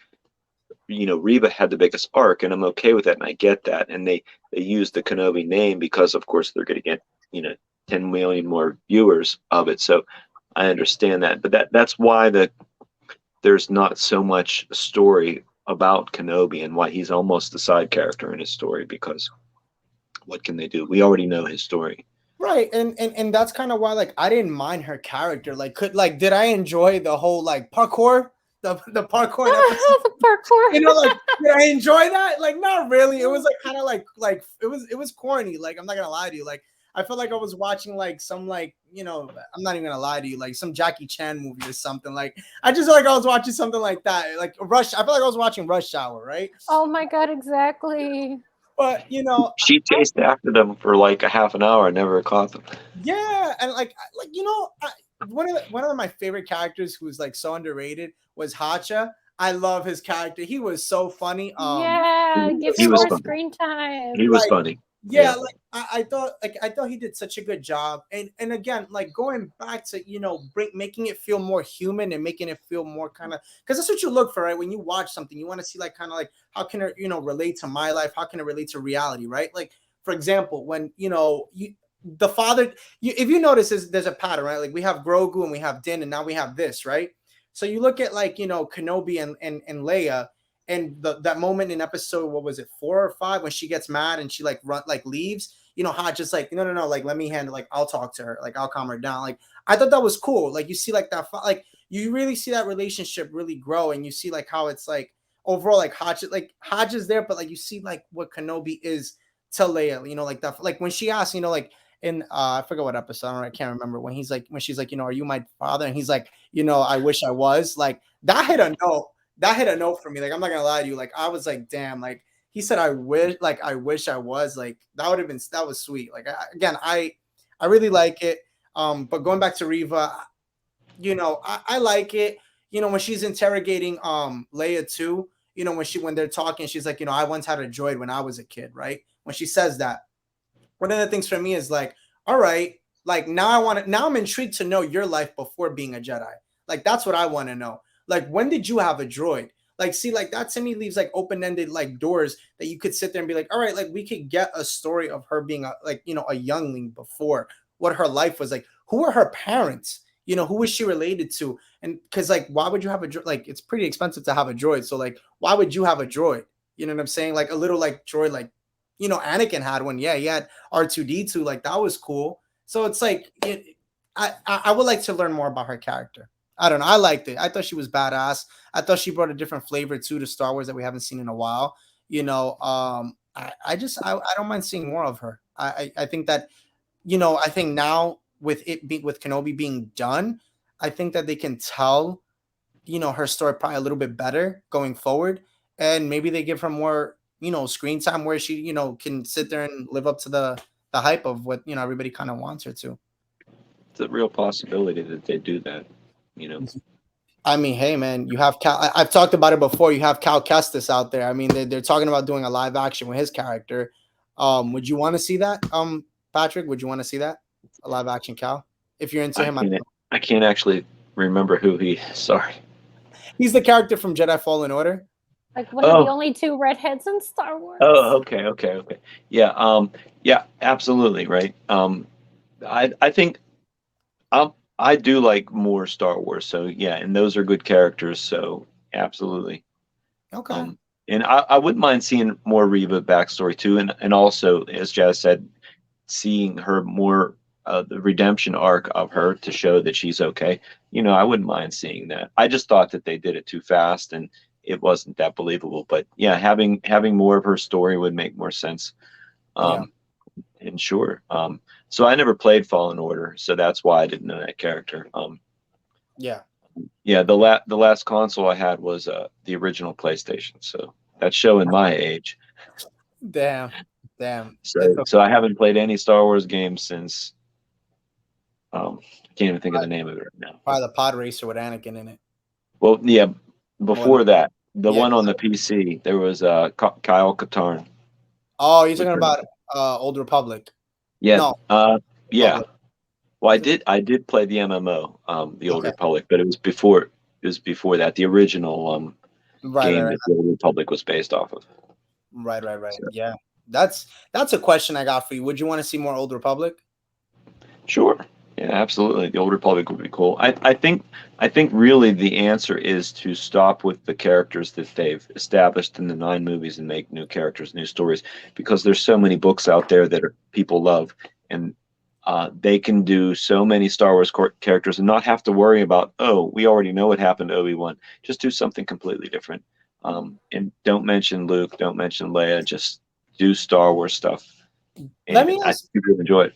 Reva had the biggest arc, and I'm okay with that, and I get that. And they used the Kenobi name because, of course, they're going to get 10 million more viewers of it. So I understand that, but that's why there's not so much story about Kenobi, and why he's almost a side character in his story, because what can they do? We already know his story. Right. And that's kind of why, like, I didn't mind her character. Like, did I enjoy the whole like parkour? The parkour the parkour. Like, did I enjoy that? Like, not really. It was like kind of like it was corny. Like, I'm not gonna lie to you. Like, I felt like I was watching like some like, I'm not even gonna lie to you, like some Jackie Chan movie or something. Like, I just felt like I was watching something like that. Like Rush. I feel like I was watching Rush Hour, right? Oh my God, exactly. But she chased after them for like a half an hour and never caught them. Yeah, and one of my favorite characters who's like so underrated was Hacha. I love his character. He was so funny. Give him more screen time. He was funny. Yeah, like I thought he did such a good job. And again, like going back to making it feel more human and making it feel more kind of, because that's what you look for, right? When you watch something, you want to see like kind of like, how can it relate to my life? How can it relate to reality, right? Like, for example, when the father, if you notice, there's a pattern, right? Like we have Grogu and we have Din, and now we have this, right? So you look at like Kenobi and Leia. And that moment in episode, what was it, 4 or 5, when she gets mad and she like leaves, Hot just like, no, like, let me handle, like, I'll talk to her, like, I'll calm her down. Like, I thought that was cool. Like, you see like that, like, you really see that relationship really grow, and you see like how it's like overall, like Hodge is there, but like you see like what Kenobi is to Leia, like that, like when she asks, like in I forget what episode, I can't remember, when she's like, are you my father? And he's like, I wish I was. Like, that hit a note. That hit a note for me. Like, I'm not gonna lie to you. Like, I was like, damn. Like, he said, I wish I was. Like, that was sweet. Like, I really like it. But going back to Reva, I like it. When she's interrogating Leia too. When they're talking, she's like, I once had a droid when I was a kid, right? When she says that, one of the things for me is like, all right, like now I'm intrigued to know your life before being a Jedi. Like, that's what I want to know. Like, when did you have a droid? Like, see, like that to me leaves like open-ended like doors that you could sit there and be like, all right, like we could get a story of her being a youngling before, what her life was like. Who were her parents? Who was she related to? And because like, why would you have a droid? Like, it's pretty expensive to have a droid. So like, why would you have a droid? You know what I'm saying? Like a little like droid, like, Anakin had one. Yeah, he had R2D2. Like, that was cool. So it's like I would like to learn more about her character. I don't know. I liked it. I thought she was badass. I thought she brought a different flavor to Star Wars that we haven't seen in a while. I don't mind seeing more of her. I think that I think now with with Kenobi being done, I think that they can tell her story probably a little bit better going forward, and maybe they give her more screen time where she can sit there and live up to the hype of what everybody kind of wants her to. It's a real possibility that they do that. You know, I mean, hey man, you have Cal. I've talked about it before. You have Cal Kestis out there. I mean, they're talking about doing a live action with his character. Would you want to see that, Patrick? Would you want to see that a live action Cal? If you're into I him, can't I can't actually remember who he. Sorry. he's the character from Jedi Fallen Order. Like one of the Oh, only two redheads in Star oh, Wars. okay. Yeah, yeah, absolutely, right. I think I do like more Star Wars, so yeah, and those are good characters, so absolutely. Okay. Um, and I wouldn't mind seeing more Reva backstory too, and also, as Jazz said, seeing her more the redemption arc of her to show that she's okay. I wouldn't mind seeing that. I just thought that they did it too fast and it wasn't that believable. But yeah, having more of her story would make more sense. Yeah. Um, and sure. So I never played Fallen Order, so that's why I didn't know that character. Yeah. Yeah, the last console I had was the original PlayStation, so that's showing my age. Damn. Damn. It's So I haven't played any Star Wars games since I can't even think of the name of it right now. probably the pod racer with Anakin in it. Well, yeah, More than before that, the yeah. one on the PC, there was Kyle Katarn. Oh, you're Which talking one? about Old Republic. Yeah, No, yeah. Republic. Well, I Was it? did play the MMO, the Old Okay. Republic, but it was before that, the original Right, right, game right, that the Old Republic was based off of. right. So, Yeah. That's a question I got for you. Would you want to see more Old Republic? sure. Yeah, absolutely. The Old Republic would be cool. I think really the answer is to stop with the characters that they've established in the 9 movies and make new characters, new stories, because there's so many books out there that people love, and they can do so many Star Wars characters and not have to worry about, oh, we already know what happened to Obi-Wan. Just do something completely different. And don't mention Luke, don't mention Leia. Just do Star Wars stuff, Let and me I ask think people will enjoy it.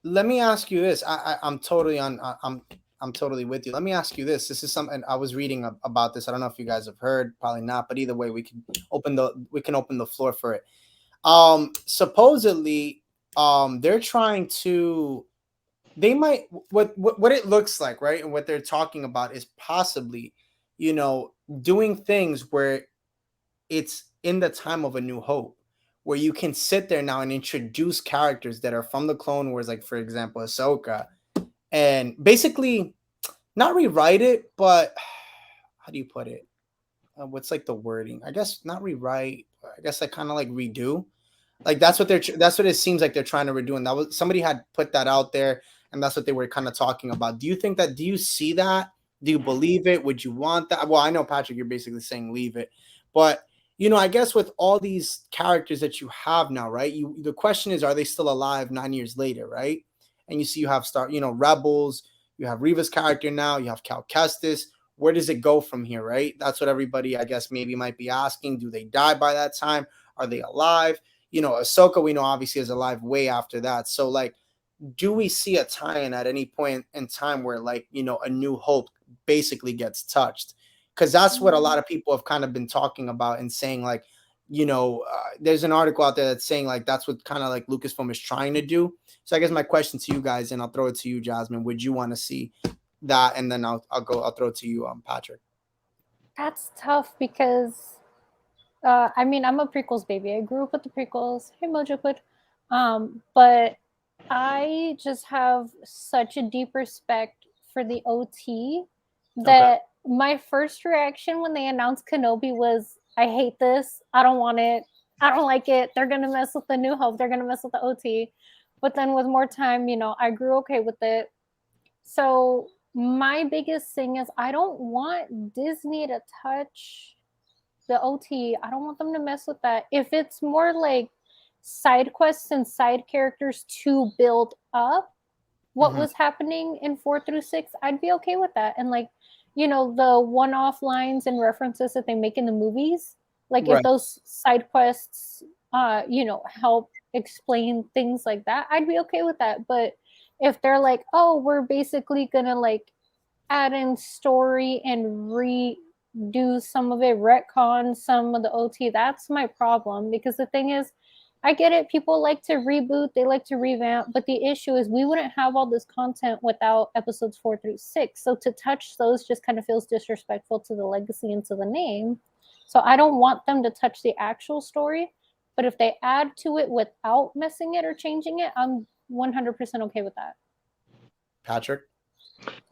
let me ask you this. I'm totally on I'm totally with you. Let me ask you this. This is something I was reading about this. I don't know if you guys have heard, probably not, but either way we can open the floor for it. Supposedly they're trying to they might what it looks like, right? And what they're talking about is possibly, you know, doing things where it's in the time of A New Hope, where you can sit there now and introduce characters that are from the Clone Wars, like for example, Ahsoka, and basically not rewrite it, but how do you put it? What's like the wording? I guess not rewrite. I guess like kind of like redo. Like that's what it seems like they're trying to redo, and that was somebody had put that out there, and that's what they were kind of talking about. Do you think that? Do you see that? Do you believe it? Would you want that? Well, I know Patrick, you're basically saying leave it, but I guess with all these characters that you have now, right? The question is, are they still alive 9 years later, right? And you see, you have Rebels, you have Reva's character now, you have Cal Kestis. Where does it go from here, right? That's what everybody, I guess, maybe might be asking. Do they die by that time? Are they alive? Ahsoka, we know obviously is alive way after that. So, like, do we see a tie-in at any point in time where, like, A New Hope basically gets touched? Because that's what a lot of people have kind of been talking about and saying, like, there's an article out there that's saying like that's what kind of like Lucasfilm is trying to do. So I guess my question to you guys, and I'll throw it to you, Jasmine, would you want to see that? And then I'll throw it to you, Patrick. That's tough because I mean, I'm a prequels baby. I grew up with the prequels. Hey, Mojo Quid. But I just have such a deep respect for the OT Okay. that my first reaction when they announced Kenobi was, I hate this. I don't want it. I don't like it. They're going to mess with the New Hope. They're going to mess with the OT. But then with more time, I grew okay with it. So my biggest thing is I don't want Disney to touch the OT. I don't want them to mess with that. If it's more like side quests and side characters to build up, what was happening in 4 through 6, I'd be okay with that. And like, the one-off lines and references that they make in the movies, like if Right. those side quests, help explain things like that, I'd be okay with that. But if they're like, oh, we're basically gonna like add in story and redo some of it, retcon some of the OT, that's my problem. Because the thing is, I get it. People like to reboot, they like to revamp, but the issue is we wouldn't have all this content without episodes 4 through 6. So to touch those just kind of feels disrespectful to the legacy and to the name. So I don't want them to touch the actual story. But if they add to it without messing it or changing it, I'm 100% okay with that. Patrick.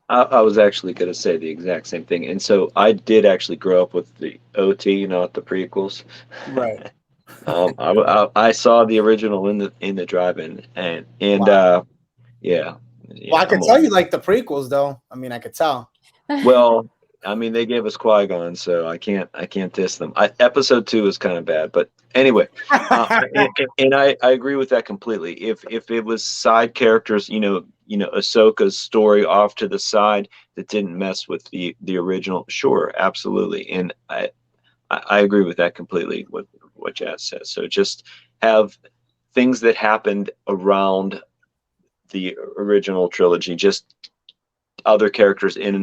I was actually going to say the exact same thing. And so I did actually grow up with the OT, not the prequels. Right. I saw the original in the drive-in, and Wow. yeah, Well, yeah, I could I'm tell old. you like the prequels, though. I mean, I could tell. Well, I mean, they gave us Qui-Gon, so I can't diss them. Episode 2 is kind of bad, but anyway, and I agree with that completely. If it was side characters, Ahsoka's story off to the side that didn't mess with the original, sure, absolutely, and I agree with that completely. What Jazz says. So just have things that happened around the original trilogy, just other characters on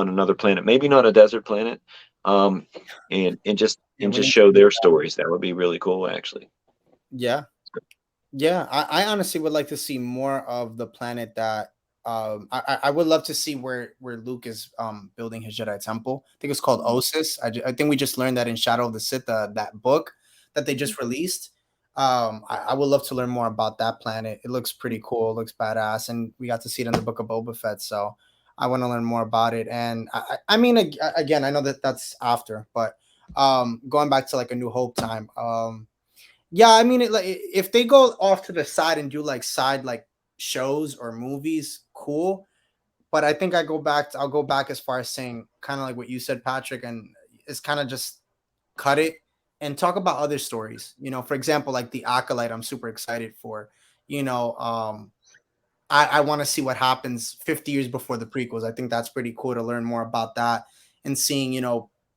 another planet, maybe not a desert planet, and just Yeah, we show need their stories. That would be really cool, actually. yeah. Yeah, I honestly would like to see more of the planet that I would love to see where Luke is building his Jedi temple. I think it's called Osis. I think we just learned that in Shadow of the Sith, that book that they just released. I would love to learn more about that planet. It looks pretty cool. It looks badass, and we got to see it in the Book of Boba Fett. So I want to learn more about it. And I mean, again, I know that that's after, but going back to like a New Hope time. Yeah, I mean, like if they go off to the side and do like side like shows or movies, cool. But I think I'll go back as far as saying kind of like what you said, Patrick, and it's kind of just cut it and talk about other stories. For example, like the Acolyte, I'm super excited for. You know, I want to see what happens 50 years before the prequels. I think that's pretty cool to learn more about that and seeing,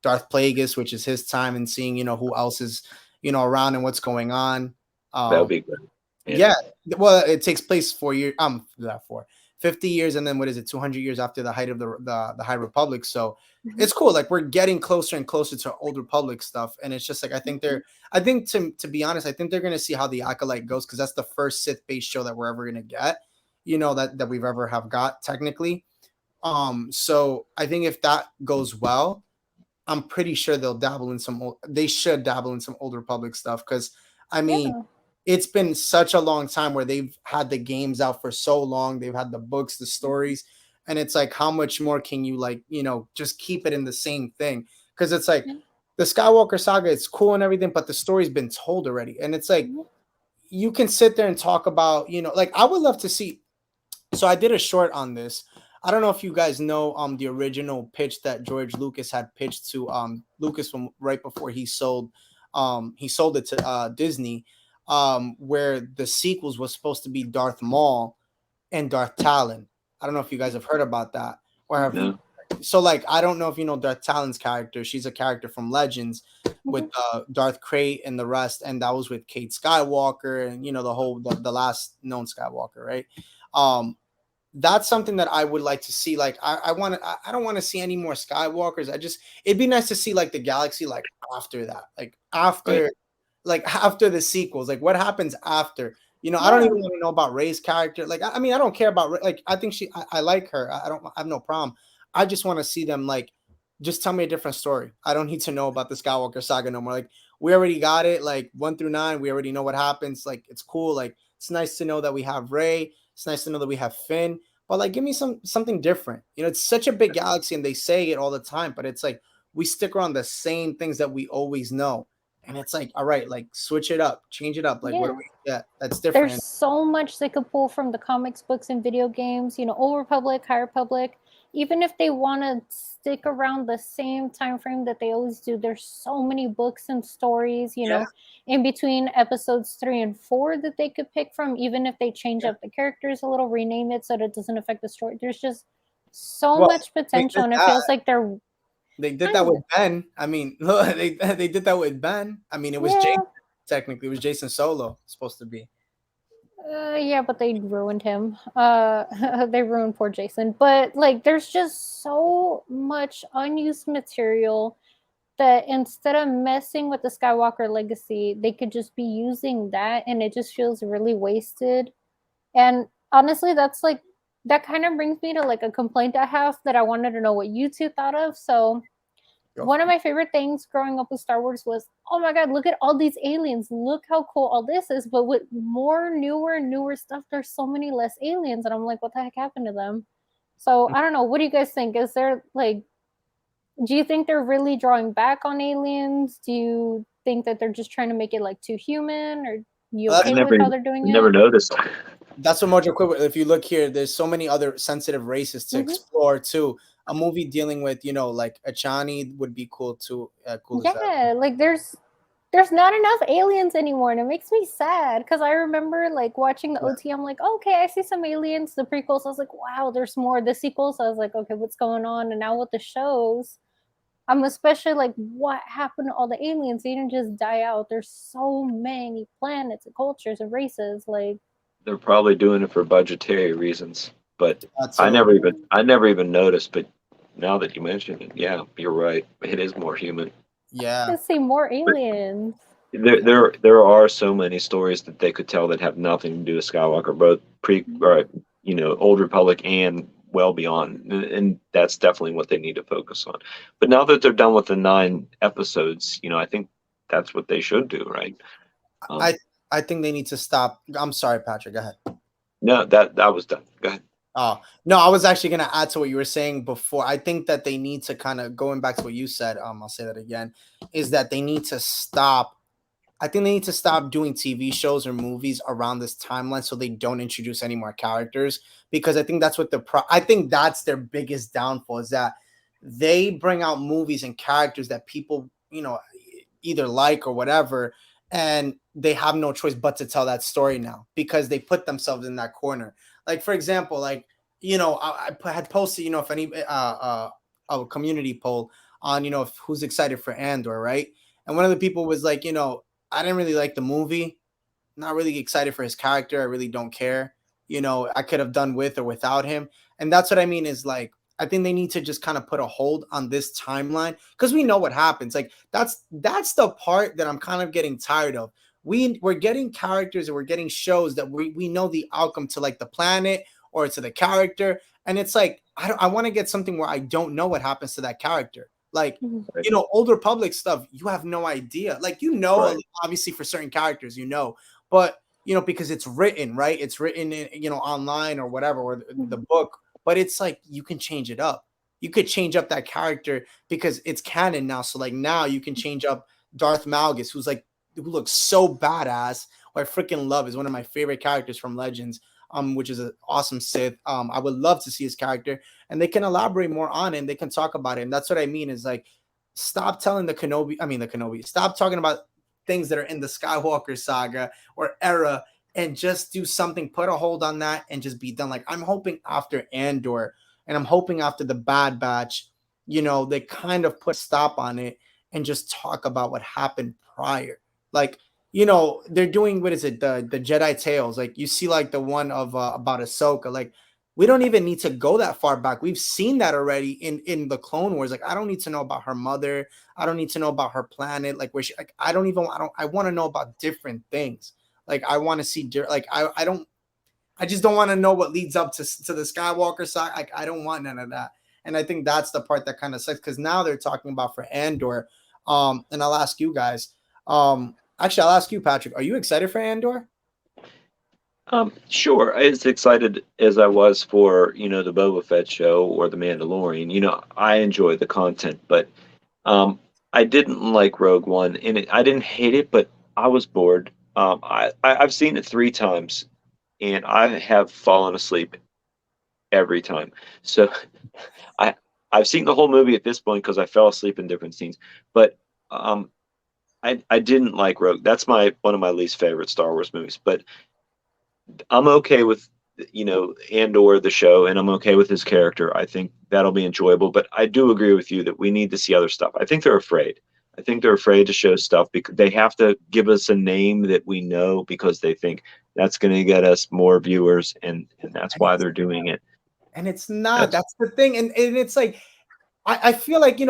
Darth Plagueis, which is his time, and seeing, who else is, around and what's going on. That would Um, be good. Yeah. yeah, well, it takes place 4 years, that for 50 years, and then what is it, 200 years after the height of the High Republic. So Mhm. it's cool. Like we're getting closer and closer to Old Republic stuff, and it's just like I think to be honest, I think they're gonna see how the Acolyte goes because that's the first Sith based show that we're ever gonna get, that we've ever have got technically. So I think if that goes well, I'm pretty sure they should dabble in some Old Republic stuff because I mean Yeah. it's been such a long time where they've had the games out for so long. They've had the books, the stories, and it's like, how much more can you just keep it in the same thing? Because it's like the Skywalker saga, it's cool and everything, but the story's been told already. And it's like, Mhm. you can sit there and talk about, like I would love to see. So I did a short on this. I don't know if you guys know the original pitch that George Lucas had pitched to Lucasfilm right before he sold it to Disney, where the sequels was supposed to be Darth Maul and Darth Talon. I don't know if you guys have heard about that or have you. No. So like I don't know if you know Darth Talon's character. She's a character from Legends with Mhm. Darth Krayt and the rest, and that was with Kate Skywalker and the last known Skywalker, right? Um, that's something that I would like to see. Like I don't want to see any more Skywalkers. It'd be nice to see like the galaxy like after that. Like Right. after the sequels. Like what happens after? I don't Yeah. even want to know about Rey's character. Like I mean, I don't care about Rey. Like I think I like her. I have no problem. I just want to see them like just tell me a different story. I don't need to know about the Skywalker saga no more. Like we already got it. Like 1 through 9, we already know what happens. Like it's cool. Like it's nice to know that we have Rey. It's nice to know that we have Finn. But like, give me something different. It's such a big galaxy, and they say it all the time. But it's like we stick around the same things that we always know, and it's like, all right, like switch it up, change it up. Like, what do Yeah. we get that's There's different? so much they could pull from the comics, books, and video games. Old Republic, High Republic. even if they want to stick around the same time frame that they always do, there's so many books and stories, Yeah, in between episodes 3 and 4 that they could pick from, even if they change yeah. up the characters a little, rename it so that it doesn't affect the story. There's just so Well, much they potential, did and it that. feels like they're They did that kind with of, Ben. I mean, look, they did that with Ben. I mean, it was Jason. yeah. Technically, it was Jason Solo supposed to be. Yeah, but they ruined him. They ruined poor Jason. But like, there's just so much unused material that instead of messing with the Skywalker legacy, they could just be using that, and it just feels really wasted. And honestly, that's like, that kind of brings me to like a complaint I have that I wanted to know what you two thought of. So Go one for of it. my favorite things growing up with Star Wars was, oh my god, look at all these aliens. Look how cool all this is. But with more newer stuff, there's so many less aliens. And I'm like, what the heck happened to them? So I don't know. What do you guys think? Is there like, do you think they're really drawing back on aliens? Do you think that they're just trying to make it like too human? Or you Well, I okay with never how they're doing never it? noticed. that's what Mojo Quick. If you look here, there's so many other sensitive races to Hmm. explore too. A movie dealing with, like Achani would be cool too. Cool as hell. Yeah, like there's not enough aliens anymore, and it makes me sad because I remember like watching the Yeah. OT. I'm like, okay, I see some aliens. The prequels, I was like, wow, there's more. The sequels, I was like, okay, what's going on? And now with the shows, I'm especially like, what happened to all the aliens? They didn't just die out. There's so many planets and cultures and races. Like, They're probably doing it for budgetary reasons, but Too. I never even noticed. But now that you mention it, yeah, you're right. It is more human. Yeah. let's see more But aliens. there are so many stories that they could tell that have nothing to do with Skywalker, both pre or Old Republic and well beyond, and that's definitely what they need to focus on. But now that they're done with the 9 episodes, I think that's what they should do, right? I Um, I think they need to stop. I'm sorry, Patrick. Go ahead. no, that was done. Go ahead. Oh, no, I was actually gonna add to what you were saying before. I think that they need to kind of going back to what you said. I'll say that again, is that they need to stop. I think they need to stop doing TV shows or movies around this timeline so they don't introduce any more characters because I think that's what I think that's their biggest downfall is that they bring out movies and characters that people, either like or whatever and they have no choice but to tell that story now because they put themselves in that corner. Like for example, like I had posted, if any a community poll on who's excited for Andor, right? And one of the people was like, I didn't really like the movie. Not really excited for his character. I really don't care. I could have done with or without him. And that's what I mean is like I think they need to just kind of put a hold on this timeline because we know what happens. Like that's the part that I'm kind of getting tired of. We're getting characters and we're getting shows that we know the outcome to like the planet or to the character. And it's like I want to get something where I don't know what happens to that character. Like Right. Old Republic stuff, you have no idea. Like, Right. obviously for certain characters, but because it's written, right? It's written in, online or whatever, or the book, but it's like you can change it up. You could change up that character because it's canon now. So like now you can change up Darth Malgus, who looks so badass. Who I freaking love is one of my favorite characters from Legends, which is an awesome Sith. I would love to see his character, and they can elaborate more on it. And they can talk about it, and that's what I mean. Is like, stop telling the Kenobi. I mean the Kenobi. Stop talking about things that are in the Skywalker saga or era and just do something, put a hold on that and just be done. Like I'm hoping after Andor and I'm hoping after the Bad Batch, they kind of put a stop on it and just talk about what happened prior. Like, they're doing what is it, the Jedi Tales. Like you see like the one of about Ahsoka. Like we don't even need to go that far back. We've seen that already in the Clone Wars. Like I don't need to know about her mother. I don't need to know about her planet. Like where she, like I want to know about different things. Like I want to see like I just don't want to know what leads up to the Skywalker side. Like I don't want none of that. And I think that's the part that kind of sucks because now they're talking about for Andor. And I'll ask you guys. Actually, I'll ask you, Patrick. Are you excited for Andor? Sure. As excited as I was for, the Boba Fett show or the Mandalorian, I enjoy the content, but um, I didn't like Rogue One, and I didn't hate it, but I was bored. I've seen it 3 times, and I have fallen asleep every time. So I I've seen the whole movie at this point because I fell asleep in different scenes. But um, I didn't like Rogue. That's my one of my least favorite Star Wars movies. But I'm okay with Andor the show, and I'm okay with his character. I think that'll be enjoyable. But I do agree with you that we need to see other stuff. I think they're afraid. I think they're afraid to show stuff because they have to give us a name that we know because they think that's going to get us more viewers, and that's And why it's they're doing it. not. That's That's the thing, and it's like I feel like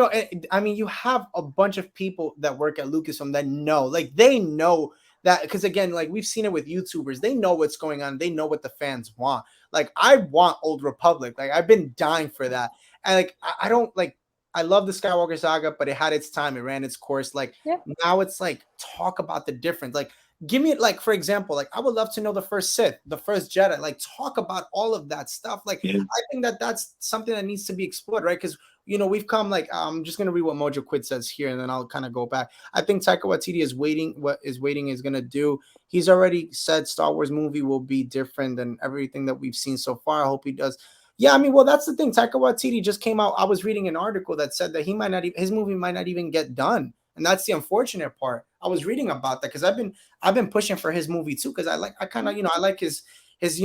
I mean, you have a bunch of people that work at Lucasfilm that know, like they know that because again, like we've seen it with YouTubers, they know what's going on, they know what the fans want. Like I want Old Republic, like I've been dying for that, and like I don't like. I love the Skywalker saga, but it had its time, it ran its course. Like Yeah. now, it's like talk about the difference. Like give me like for example, like I would love to know the first Sith, the first Jedi. Like talk about all of that stuff. Like yeah, I think that that's something that needs to be explored, right? Because we've come like I'm just gonna read what Mojo Quid says here, and then I'll kind of go back. I think Taika Waititi is waiting. What is waiting is gonna do. He's already said Star Wars movie will be different than everything that we've seen so far. I hope he does. Yeah, I mean, well, that's the thing. Taika Waititi just came out. I was reading an article that said that he might not even his movie might not even get done, and that's the unfortunate part. I was reading about that because I've been pushing for his movie too because I kind of I like his his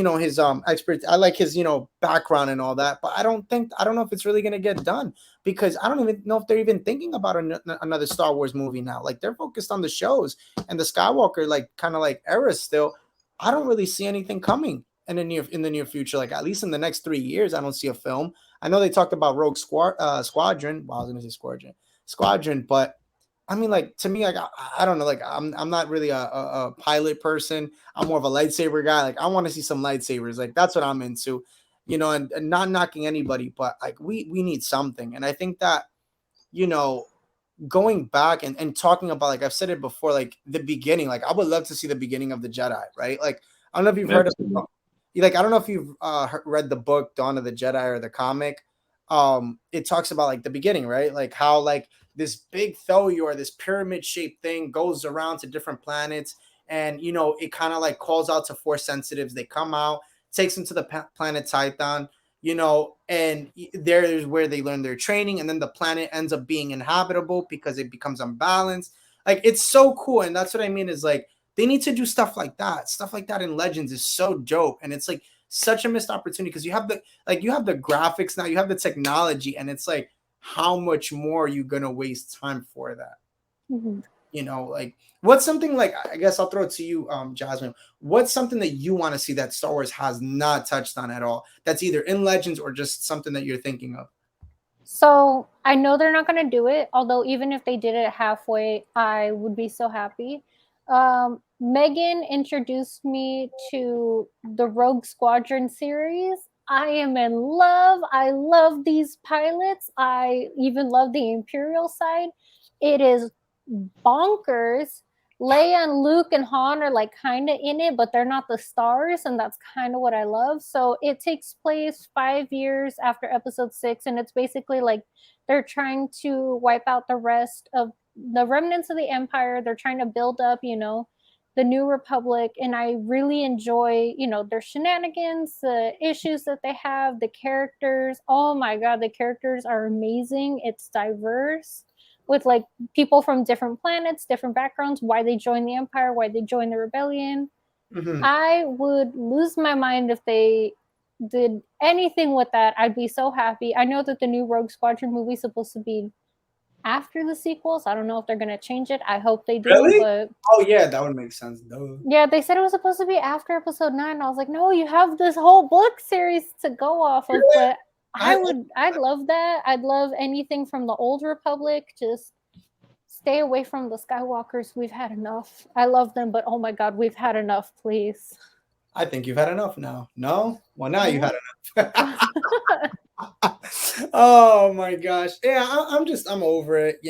expert. I like his background and all that, but I don't know if it's really gonna get done because I don't even know if they're even thinking about another Star Wars movie now. Like they're focused on the shows and the Skywalker like kind of like era still. I don't really see anything coming in the near future. Like at least in the next 3 years, I don't see a film. I know they talked about Squadron. Well, I was gonna say Squadron, but I mean, like to me, like I don't know, like I'm not really a pilot person. I'm more of a lightsaber guy. Like I want to see some lightsabers. Like that's what I'm into, and not knocking anybody, but like we need something. And I think that you know going back and talking about like I've said it before, like the beginning. Like I would love to see the beginning of the Jedi, right? Like I don't know if you've heard of absolutely. like I don't know if you've read the book Dawn of the Jedi or the comic. It talks about like the beginning, right? Like how like this big Thoyor, this pyramid shaped thing goes around to different planets, and it kind of like calls out to force sensitives. They come out, takes them to the planet Tython, and there's where they learn their training, and then the planet ends up being inhabitable because it becomes unbalanced. Like it's so cool, and that's what I mean is like they need to do stuff like that. Stuff like that in Legends is so dope, and it's like such a missed opportunity because you have the graphics now, you have the technology, and it's like how much more are you gonna waste time for that? Mhm. Like what's something like I guess I'll throw it to you, Jasmine. What's something that you want to see that Star Wars has not touched on at all? That's either in Legends or just something that you're thinking of. So I know they're not going to do it, although even if they did it halfway, I would be so happy. Megan introduced me to the Rogue Squadron series. I am in love. I love these pilots. I even love the Imperial side. It is bonkers. Leia and Luke and Han are like kind of in it, but they're not the stars, and that's kind of what I love. So it takes place 5 years after Episode 6, and it's basically like they're trying to wipe out the rest of the remnants of the Empire. They're trying to build up, the New Republic, and I really enjoy, their shenanigans, the issues that they have, the characters. Oh my god, the characters are amazing. It's diverse with like people from different planets, different backgrounds, why they joined the Empire, why they joined the rebellion. Mhm. I would lose my mind if they did anything with that. I'd be so happy. I know that the new Rogue Squadron movie is supposed to be after the sequels. I don't know if they're going to change it. I hope they do, Really? but Oh yeah, that would make sense. Duh. yeah, they said it was supposed to be after episode 9. I was like, no, you have this whole book series to go off of. Really? But I I'd love that. I'd love anything from the old Republic. Just stay away from the Skywalkers. We've had enough. I love them, but oh my god, we've had enough, please. I think you've had enough now. No? Well, now you've Yeah. had enough. Oh my gosh. Yeah, I'm over it,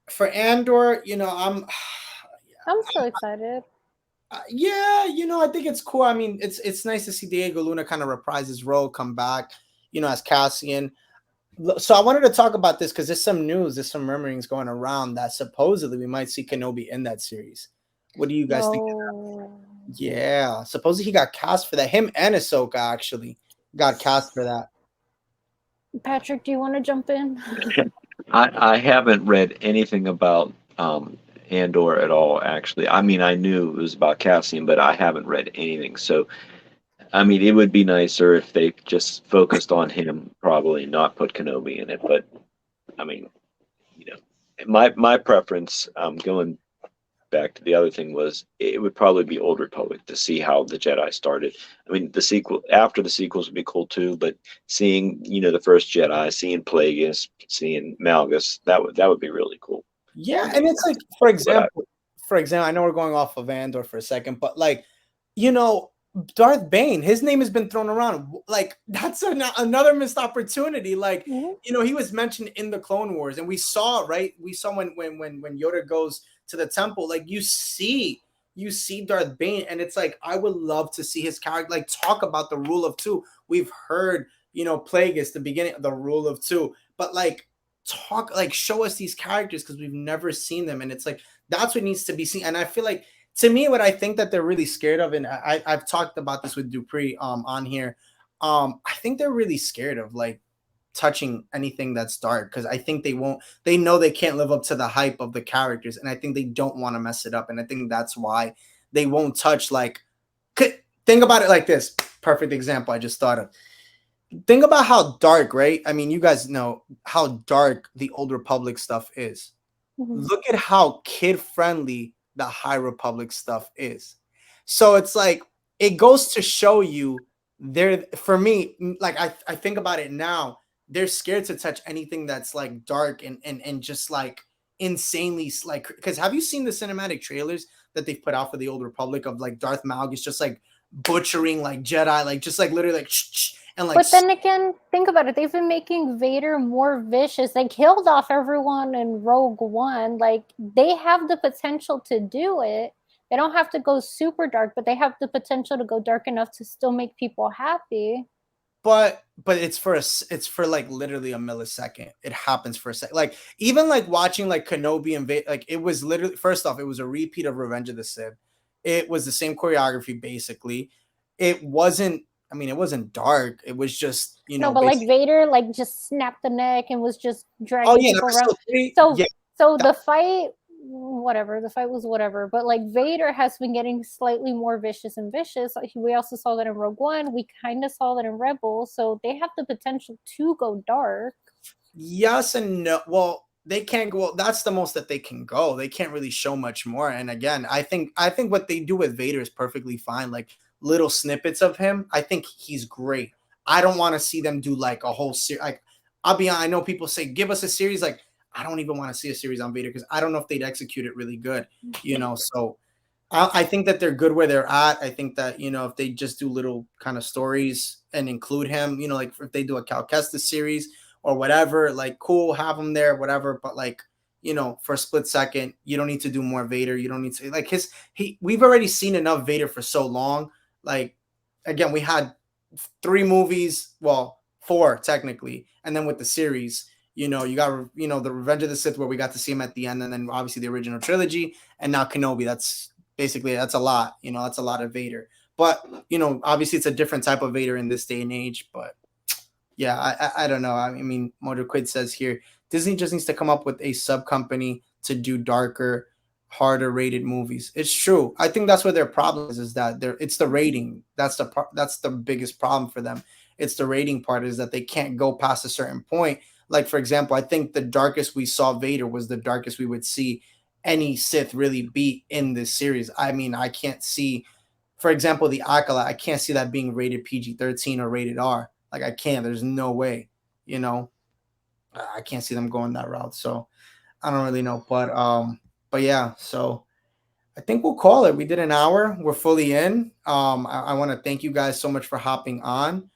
For Andor, I'm so excited. yeah, I think it's cool. I mean, it's nice to see Diego Luna kind of reprise his role, come back, as Cassian. So I wanted to talk about this because there's some murmurings going around that supposedly we might see Kenobi in that series. What do you guys think? No. Yeah, supposedly he got cast for that. Him and Ahsoka actually got cast for that. Patrick, do you want to jump in? I haven't read anything about Andor at all, actually. I mean, I knew it was about Cassian, but I haven't read anything. So, I mean, it would be nicer if they just focused on him, probably not put Kenobi in it. But I mean, you know, my preference, going back to the other thing, was it would probably be Old Republic to see how the Jedi started. I mean, the sequel after the sequels would be cool too, but seeing the first Jedi, seeing Plagueis, seeing Malgus, that would be really cool to Yeah, and me. it's like, But I, for example, I know we're going off of Andor for a second, but like, you know, Darth Bane, his name has been thrown around. Like, that's another missed opportunity. Like, Mhm. he was mentioned in the Clone Wars, and we saw, right? We saw when Yoda goes to the temple, like you see Darth Bane, and it's like I would love to see his character like talk about the rule of two. We've heard, Plagueis, the beginning of the rule of two, but like talk like show us these characters because we've never seen them, and it's like that's what needs to be seen. And I feel like, to me, what I think that they're really scared of, and I've talked about this with Dupree on here, I think they're really scared of like touching anything that's dark because I think they know they can't live up to the hype of the characters, and I think they don't want to mess it up, and I think that's why they won't touch like think about it like this. Perfect example I just thought of. Think about how dark, right? I mean, you guys know how dark the Old Republic stuff is. Mhm. Look at how kid friendly the High Republic stuff is. So it's like it goes to show you they're, for me, like I think about it now, they're scared to touch anything that's like dark and just like insanely like, because have you seen the cinematic trailers that they've put out for the Old Republic of like Darth Malgus just like butchering like Jedi, like just like literally like and like But then again, think about it. They've been making Vader more vicious. They killed off everyone in Rogue One. Like, they have the potential to do it. They don't have to go super dark, but they have the potential to go dark enough to still make people happy. but it's for like literally a millisecond. It happens for a second. Like even like watching like Kenobi and like it was literally, first off, it was a repeat of Revenge of the Sith. It was the same choreography basically. It wasn't. I mean, it wasn't dark. It was just No, but like basic. Vader, like just snapped the neck and was just Oh dragging yeah, people number around. still three. So, Yeah, so that, the fight, whatever, the fight was whatever. But like Vader has been getting slightly more vicious and vicious. We also saw that in Rogue One. We kind of saw that in Rebels. So they have the potential to go dark. yes and no. Well, they can't go. Well, that's the most that they can go. They can't really show much more. And again, I think what they do with Vader is perfectly fine. Like little snippets of him. I think he's great. I don't want to see them do like a whole series. Like I'll be honest, I know people say give us a series. Like I don't even want to see a series on Vader because I don't know if they'd execute it really good. So I think that they're good where they're at. I think that if they just do little kind of stories and include him, like if they do a Cal Kestis series or whatever, like cool, have him there, whatever. But like for a split second, you don't need to do more Vader. You don't need to like we've already seen enough Vader for so long. Like again, we had 3 movies, well, 4 technically, and then with the series. You got the Revenge of the Sith where we got to see him at the end, and then obviously the original trilogy, and now Kenobi. That's a lot. That's a lot of Vader. But obviously it's a different type of Vader in this day and age. But yeah, I don't know. I mean, Motor Quid says here Disney just needs to come up with a sub company to do darker, harder rated movies. It's true. I think that's what their problem is that it's the rating. That's the biggest problem for them. It's the rating part, is that they can't go past a certain point. Like for example, I think the darkest we saw Vader was the darkest we would see any Sith really be in this series. I mean, I can't see, for example, the Acolyte. I can't see that being rated PG-13 or rated R. Like I can't. There's no way. You know, I can't see them going that route. So I don't really know, but yeah. So I think we'll call it. We did an hour. We're fully in. I want to thank you guys so much for hopping on.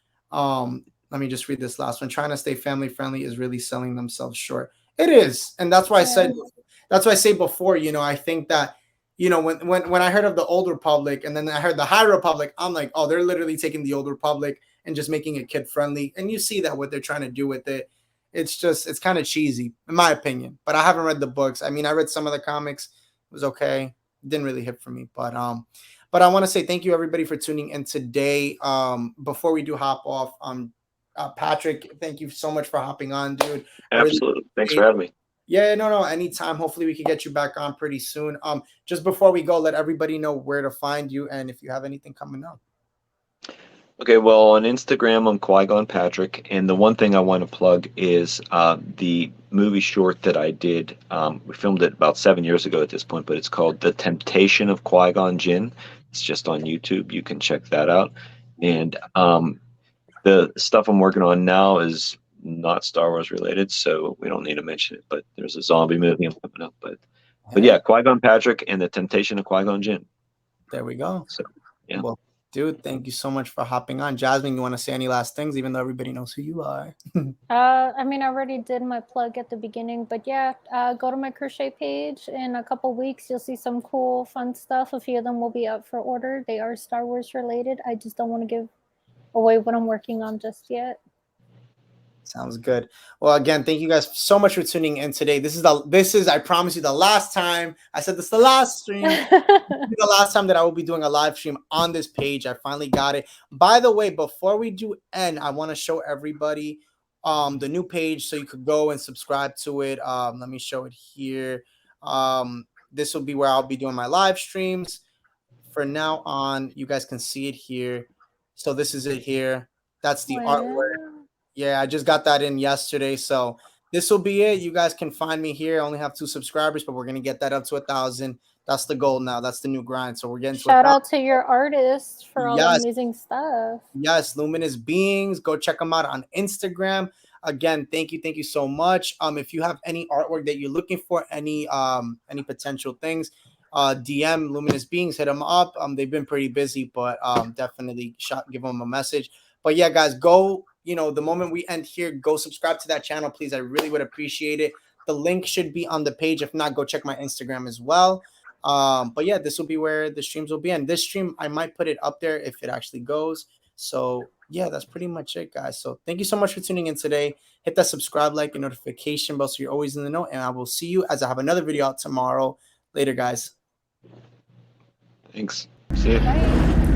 Let me just read this last one. Trying to stay family friendly is really selling themselves short. It is, and that's why I said. Yes. That's why I say before. I think that when I heard of the Old Republic and then I heard the High Republic, I'm like, oh, they're literally taking the Old Republic and just making it kid friendly. And you see that what they're trying to do with it. It's kind of cheesy in my opinion. But I haven't read the books. I mean, I read some of the comics. It was okay. Didn't really hit for me, but But I want to say thank you everybody for tuning in today. Before we do hop off, Patrick, thank you so much for hopping on, dude. I really Absolutely. Thanks for appreciate it. having me. Yeah, no, anytime. Hopefully we can get you back on pretty soon. Just before we go, let everybody know where to find you and if you have anything coming up. Okay, well, on Instagram, I'm Qui-Gon Patrick, and the one thing I want to plug is the movie short that I did. We filmed it about 7 years ago at this point, but it's called "The Temptation of Qui-Gon Jinn." It's just on YouTube. You can check that out. And the stuff I'm working on now is not Star Wars related, so we don't need to mention it. But there's a zombie movie I'm coming up. But Hey, yeah, Qui-Gon Patrick and The Temptation of Qui-Gon Jinn. there we go. So yeah. Well, dude, thank you so much for hopping on. Jasmine, you want to say any last things, even though everybody knows who you are? I mean, I already did my plug at the beginning, but yeah, go to my crochet page. In a couple weeks, you'll see some cool, fun stuff. A few of them will be up for order. They are Star Wars related. I just don't want to give away what I'm working on just yet. Sounds good. Well, again, thank you guys so much for tuning in today. This is I promise you the last time. I said this is the last stream. The last time that I will be doing a live stream on this page. I finally got it. By the way, before we do end, I want to show everybody the new page so you could go and subscribe to it. Let me show it here. This will be where I'll be doing my live streams. For now on, you guys can see it here. So this is it here. That's the artwork. Yeah, I just got that in yesterday. So this will be it. You guys can find me here. I only have 2 subscribers, but we're gonna get that up to 1,000. That's the goal now. That's the new grind. So we're getting to Shout 1,000. out to your artists for all the Yes, amazing stuff. yes, Luminous Beings. Go check them out on Instagram. Again, thank you so much. If you have any artwork that you're looking for, any potential things, DM Luminous Beings, hit them up. They've been pretty busy, but definitely give them a message. But yeah, guys, go. The moment we end here, go subscribe to that channel, please. I really would appreciate it. The link should be on the page. If not, go check my Instagram as well. But yeah, this will be where the streams will be. And this stream, I might put it up there if it actually goes. So yeah, that's pretty much it, guys. So thank you so much for tuning in today. Hit that subscribe, like, and notification bell so you're always in the know. And I will see you as I have another video out tomorrow. Later, guys. Thanks. See you. Bye.